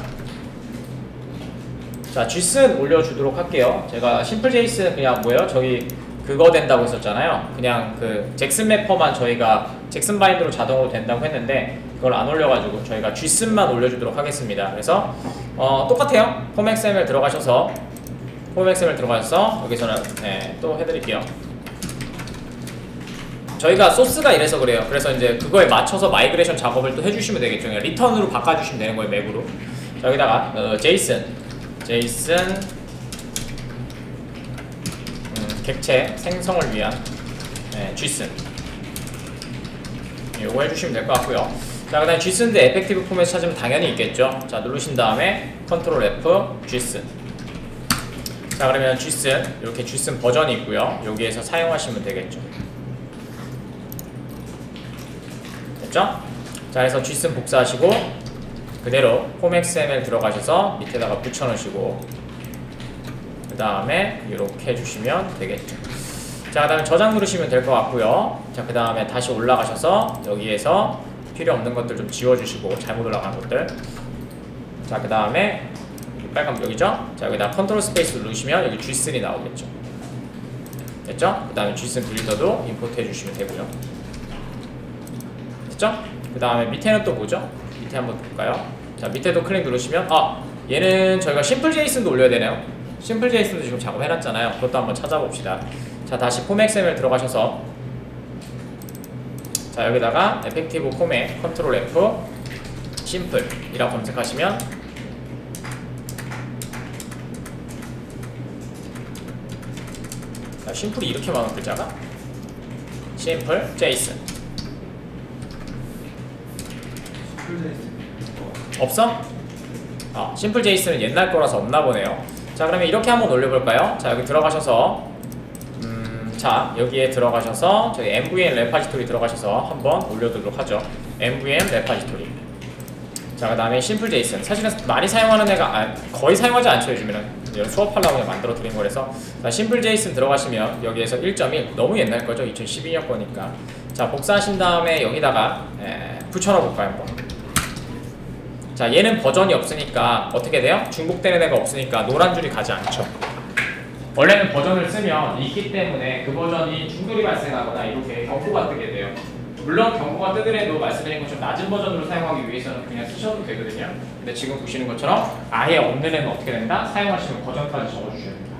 자, GSyn 올려주도록 할게요. 제가 심플 JS는 그냥 뭐예요? 저기 그거 된다고 했었잖아요. 그냥 그 잭슨 매퍼만 저희가 잭슨 바인드로 자동으로 된다고 했는데 그걸 안 올려가지고 저희가 GSyn만 올려주도록 하겠습니다. 그래서 똑같아요. 폼 XML 들어가셔서 여기서는 또 해드릴게요. 저희가 소스가 이래서 그래요. 그래서 이제 그거에 맞춰서 마이그레이션 작업을 또 해주시면 되겠죠. 그냥 리턴으로 바꿔주시면 되는 거예요, 맵으로. 자, 여기다가 JSON 객체 생성을 위한 GSyn 요거 해주시면 될 것 같고요. 자, 그 다음에 GSyn 대 에펙티브 포맷 찾으면 당연히 있겠죠. 자, 누르신 다음에 컨트롤 F GSyn. 자, 그러면 GSyn 이렇게 GSyn 버전이 있고요. 여기에서 사용하시면 되겠죠. 됐죠? 자, 그래서 GSyn 복사하시고 그대로 폼 XML 들어가셔서 밑에다가 붙여넣으시고 그 다음에 이렇게 해주시면 되겠죠. 자, 그 다음에 저장 누르시면 될 것 같고요. 자, 그 다음에 다시 올라가셔서 여기에서 필요 없는 것들 좀 지워주시고 잘못 올라간 것들. 자, 그 다음에 빨간 여기죠? 자, 여기다 컨트롤 스페이스 누르시면 여기 GSyn이 나오겠죠. 됐죠? 그 다음에 GSyn 빌더도 임포트 해주시면 되고요. 됐죠? 그 다음에 밑에는 또 뭐죠? 밑에 한번 볼까요? 자, 밑에도 클릭 누르시면 얘는 저희가 심플 JSON도 올려야 되네요. 심플 JSON도 지금 작업해놨잖아요. 그것도 한번 찾아봅시다. 자, 다시 폼 XML 들어가셔서 자, 여기다가 에펙티브 폼에 컨트롤 F 심플이라고 검색하시면 자, 심플이 이렇게 많은 글자가 심플 JSON 없어? 심플 JSON은 옛날 거라서 없나 보네요. 자, 그러면 이렇게 한번 올려볼까요? 자, 여기 들어가셔서 자, 여기에 들어가셔서 저희 MVN 레파지토리 들어가셔서 한번 올려두도록 하죠. MVN 레파지토리. 자, 그 다음에 심플 JSON. 사실은 많이 사용하는 애가 거의 사용하지 않죠. 요즘에는 수업하려고 그냥 만들어 드린 거라서. 자, 심플 JSON 들어가시면 여기에서 1.1 너무 옛날 거죠. 2012년 거니까. 자, 복사하신 다음에 여기다가 붙여넣어 볼까요 한번. 자, 얘는 버전이 없으니까 어떻게 돼요? 중복되는 애가 없으니까 노란 줄이 가지 않죠. 원래는 버전을 쓰면 있기 때문에 그 버전이 중돌이 발생하거나 이렇게 경고가 뜨게 돼요. 물론 경고가 뜨더라도 말씀드린 것처럼 낮은 버전으로 사용하기 위해서는 그냥 쓰셔도 되거든요. 근데 지금 보시는 것처럼 아예 없는 애는 어떻게 된다? 사용하시면 버전까지 적어주셔야 됩니다.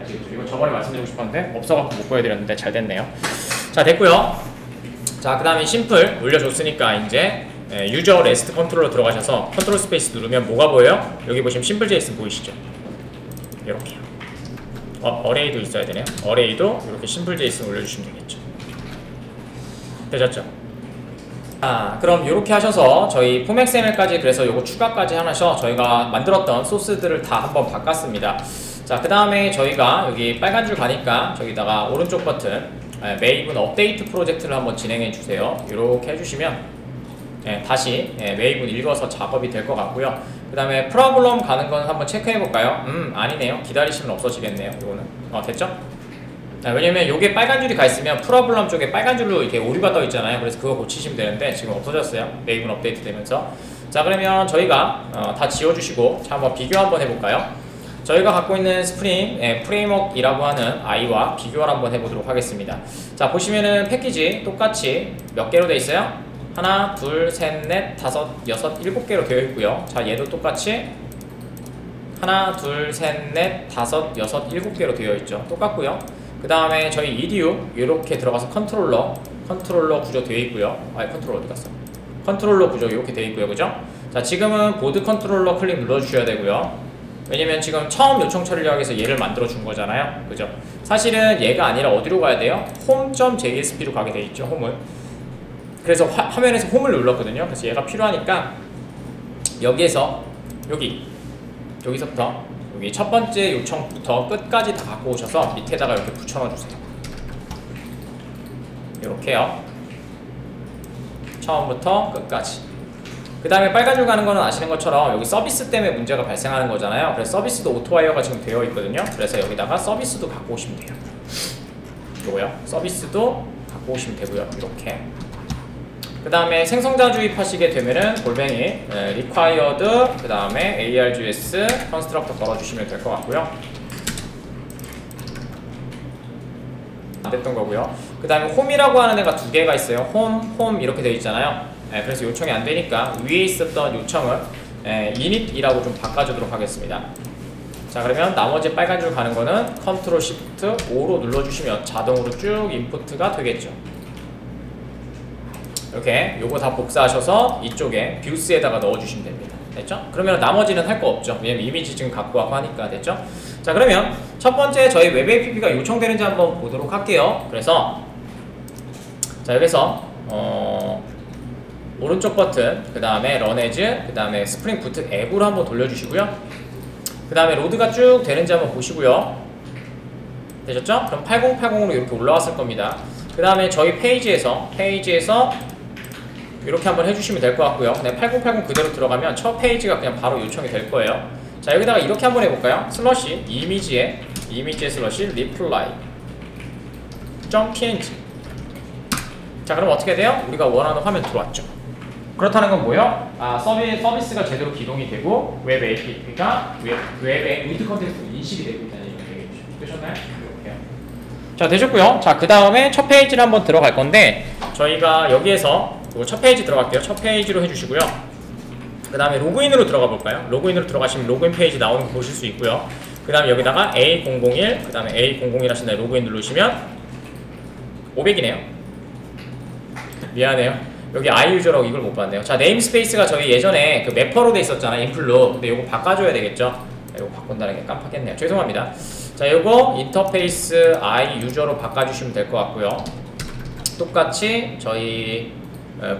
아시겠죠? 이거 저번에 말씀드리고 싶었는데 없어갖고 못 보여드렸는데 잘 됐네요. 자, 됐고요. 자, 그 다음에 심플 올려줬으니까 이제 유저 레스트 컨트롤러 들어가셔서 컨트롤 스페이스 누르면 뭐가 보여요? 여기 보시면 심플 JSON 보이시죠? 이렇게요. 어레이도 있어야 되네요. 어레이도 이렇게 심플 JSON 올려주시면 되겠죠. 되셨죠? 그럼 이렇게 하셔서 저희 폼 XML까지 그래서 요거 추가까지 하셔서 저희가 만들었던 소스들을 다 한번 바꿨습니다. 자, 그 다음에 저희가 여기 빨간 줄 가니까 저기다가 오른쪽 버튼 메이븐 업데이트 프로젝트를 한번 진행해 주세요. 이렇게 해주시면 다시 메이븐 읽어서 작업이 될 것 같고요. 그 다음에 프로블럼 가는 건 한번 체크해 볼까요? 아니네요. 기다리시면 없어지겠네요. 이거는 됐죠? 왜냐면 요게 빨간 줄이 가 있으면 프로블럼 쪽에 빨간 줄로 이렇게 오류가 떠 있잖아요. 그래서 그거 고치시면 되는데 지금 없어졌어요. 메이븐 업데이트 되면서. 자, 그러면 저희가 다 지워주시고 자, 한번 비교 한번 해볼까요? 저희가 갖고 있는 스프링 프레임워크이라고 하는 I와 비교를 한번 해보도록 하겠습니다. 자, 보시면은 패키지 똑같이 몇 개로 되어 있어요? 하나, 둘, 셋, 넷, 다섯, 여섯, 일곱 개로 되어 있고요. 자, 얘도 똑같이 하나, 둘, 셋, 넷, 다섯, 여섯, 일곱 개로 되어 있죠. 똑같고요. 그 다음에 저희 EDU 이렇게 들어가서 컨트롤러 구조 되어 있고요. 컨트롤러 어디 갔어? 컨트롤러 구조 이렇게 되어 있고요. 그죠? 자, 지금은 보드 컨트롤러 클릭 눌러주셔야 되고요. 왜냐면 지금 처음 요청 처리를 하기 위해서 얘를 만들어 준 거잖아요. 그죠? 사실은 얘가 아니라 어디로 가야 돼요? home.jsp로 가게 돼 있죠. 홈을. 그래서 화면에서 홈을 눌렀거든요. 그래서 얘가 필요하니까 여기에서 여기서부터 여기 첫 번째 요청부터 끝까지 다 갖고 오셔서 밑에다가 이렇게 붙여 넣어 주세요. 이렇게요. 처음부터 끝까지. 그 다음에 빨간 줄 가는 거는 아시는 것처럼 여기 서비스 때문에 문제가 발생하는 거잖아요. 그래서 서비스도 오토와이어가 지금 되어 있거든요. 그래서 여기다가 서비스도 갖고 오시면 돼요. 요거요. 서비스도 갖고 오시면 되고요. 이렇게. 그 다음에 생성자 주입하시게 되면은 골뱅이 required 그 다음에 args constructor 걸어주시면 될 것 같고요. 안 됐던 거고요. 그 다음에 홈이라고 하는 애가 두 개가 있어요. 홈 이렇게 되어 있잖아요. 그래서 요청이 안 되니까 위에 있었던 요청을 init이라고 좀 바꿔주도록 하겠습니다. 자, 그러면 나머지 빨간 줄 가는 거는 컨트롤 시프트 5로 눌러주시면 자동으로 쭉 인풋가 되겠죠. 이렇게 요거 다 복사하셔서 이쪽에 뷰스에다가 넣어주시면 됩니다. 됐죠? 그러면 나머지는 할 거 없죠. 왜냐면 이미지 지금 갖고 와서 하니까. 됐죠? 자, 그러면 첫 번째 저희 웹 APP가 요청되는지 한번 보도록 할게요. 그래서 자, 여기서 오른쪽 버튼, 그 다음에 run as, 그 다음에 스프링 부트 앱으로 한번 돌려주시고요. 그 다음에 로드가 쭉 되는지 한번 보시고요. 되셨죠? 그럼 8080으로 이렇게 올라왔을 겁니다. 그 다음에 저희 페이지에서 이렇게 한번 해주시면 될 것 같고요. 그냥 8080 그대로 들어가면 첫 페이지가 그냥 바로 요청이 될 거예요. 자, 여기다가 이렇게 한번 해볼까요? 슬러시 이미지에 슬러시 reply .png. 자, 그럼 어떻게 돼요? 우리가 원하는 화면 들어왔죠. 그렇다는 건 뭐예요? 서비스가 제대로 기동이 되고 웹 APP가 웹의 루트 컨텍스트로 인식이 되고 있다는 얘기죠. 되셨나요? 이렇게요. 자, 되셨고요. 자, 그 다음에 첫 페이지를 한번 들어갈 건데 저희가 여기에서 첫 페이지 들어갈게요. 첫 페이지로 해주시고요. 그 다음에 로그인으로 들어가 볼까요? 로그인으로 들어가시면 로그인 페이지 나오는 거 보실 수 있고요. 그 다음에 여기다가 A001, 그 다음에 A001 하신 다음에 로그인 누르시면 500이네요. 미안해요. 여기 iUser라고 이걸 못 봤네요. 자, 네임스페이스가 저희 예전에 그 매퍼로 돼 있었잖아요. 인플로. 근데 이거 바꿔줘야 되겠죠? 이거 바꾼다는 게 깜빡했네요. 죄송합니다. 자, 이거 인터페이스 iUser로 바꿔주시면 될 것 같고요. 똑같이 저희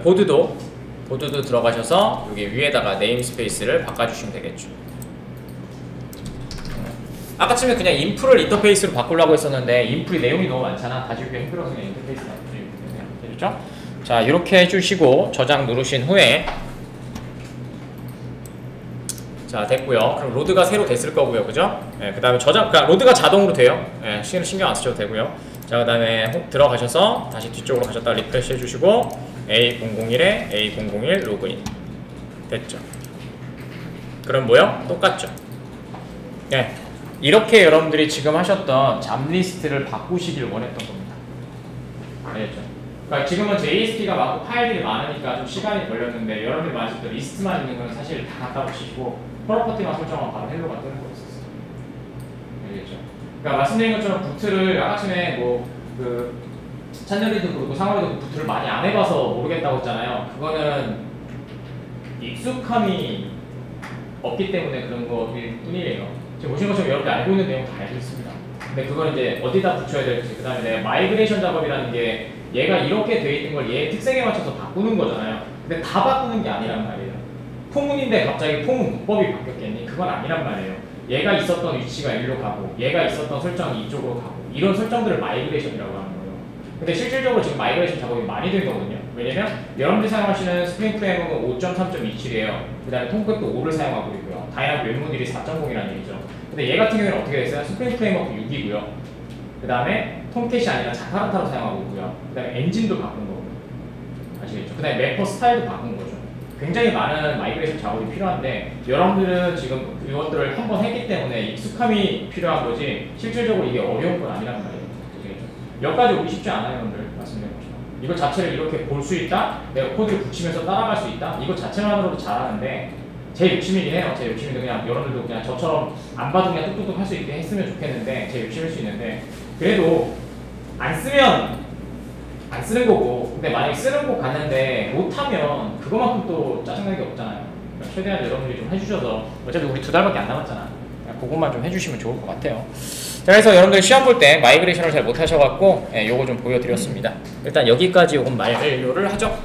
보드도 들어가셔서 여기 위에다가 네임스페이스를 바꿔주시면 되겠죠. 아까쯤에 그냥 인프를 인터페이스로 바꾸려고 했었는데 인프이 내용이 너무 많잖아. 다시 이렇게 힘들어서 그냥 인터페이스 되겠죠? 자, 이렇게 해주시고 저장 누르신 후에 자, 됐고요. 그럼 로드가 새로 됐을 거고요. 그죠? 그 다음에 그러니까 로드가 자동으로 돼요. 신경 안 쓰셔도 되고요. 자, 그 다음에 들어가셔서 다시 뒤쪽으로 가셨다가 리프레시 해주시고 A001에 A001 로그인 됐죠. 그럼 뭐요? 똑같죠. 이렇게 여러분들이 지금 하셨던 잡리스트를 바꾸시길 원했던 겁니다. 알겠죠? 그러니까 지금은 JSP가 많고 파일들이 많으니까 좀 시간이 걸렸는데 여러분들이 만졌을 때 리스트만 있는 건 사실 다 갖다 붙이시고 프로퍼티만 설정하면 바로 헬로가 뜨는 거였었어요. 알겠죠? 그러니까 말씀드린 것처럼 부트를 아까쯤에 그 찬열이도 그렇고 상월이도 부트를 많이 안 해봐서 모르겠다고 했잖아요. 그거는 익숙함이 없기 때문에 그런 거일 뿐이에요. 지금 보시는 것처럼 여러분들 알고 있는 내용 다 알고 있습니다. 근데 그걸 이제 어디다 붙여야 될지, 그 다음에 내가 마이그레이션 작업이라는 게 얘가 이렇게 돼 있는 걸 얘 특색에 맞춰서 바꾸는 거잖아요. 근데 다 바꾸는 게 아니란 말이에요. 포문인데 갑자기 포문 문법이 바뀌었겠니? 그건 아니란 말이에요. 얘가 있었던 위치가 일로 가고 얘가 있었던 설정이 이쪽으로 가고 이런 설정들을 마이그레이션이라고 하는 거예요. 근데 실질적으로 지금 마이그레이션 작업이 많이 된 거거든요. 왜냐면 여러분들이 사용하시는 스프링 프레임워크는 5.3.27이에요. 그 다음에 톰캣도 5를 사용하고 있고요. 다이나믹 웹모듈이 4.0이라는 얘기죠. 근데 얘 같은 경우에는 어떻게 됐어요? 스프링 프레임워크 6이고요. 그 다음에 톰캣이 아니라 자카르타로 사용하고 있고요. 그 다음에 엔진도 바꾼 거고 아시겠죠? 그 다음에 매퍼 스타일도 바꾼 거죠. 굉장히 많은 마이그레이션 작업이 필요한데 여러분들은 지금 이것들을 한번 했기 때문에 익숙함이 필요한 거지 실질적으로 이게 어려운 건 아니란 말이에요. 아시겠죠? 여기까지 오기 쉽지 않아요, 여러분들. 말씀드려보시면 이거 자체를 이렇게 볼 수 있다? 내가 코드를 붙이면서 따라갈 수 있다? 이거 자체만으로도 잘하는데 제 욕심이긴 해요. 제 욕심인데 그냥 여러분들도 그냥 저처럼 안 봐도 그냥 뚝뚝뚝 할 수 있게 했으면 좋겠는데 제 욕심일 수 있는데 그래도 안 쓰면 안 쓰는 거고 근데 만약에 쓰는 거 갔는데 못하면 그거만큼 또 짜증나는 게 없잖아요. 그러니까 최대한 여러분들이 좀 해주셔서 어차피 우리 2달밖에 안 남았잖아. 그냥 그것만 좀 해주시면 좋을 것 같아요. 자, 그래서 여러분들 시험 볼 때 마이그레이션을 잘 못하셔갖고 요거 좀 보여드렸습니다. 일단 여기까지 요건 만료를 하죠.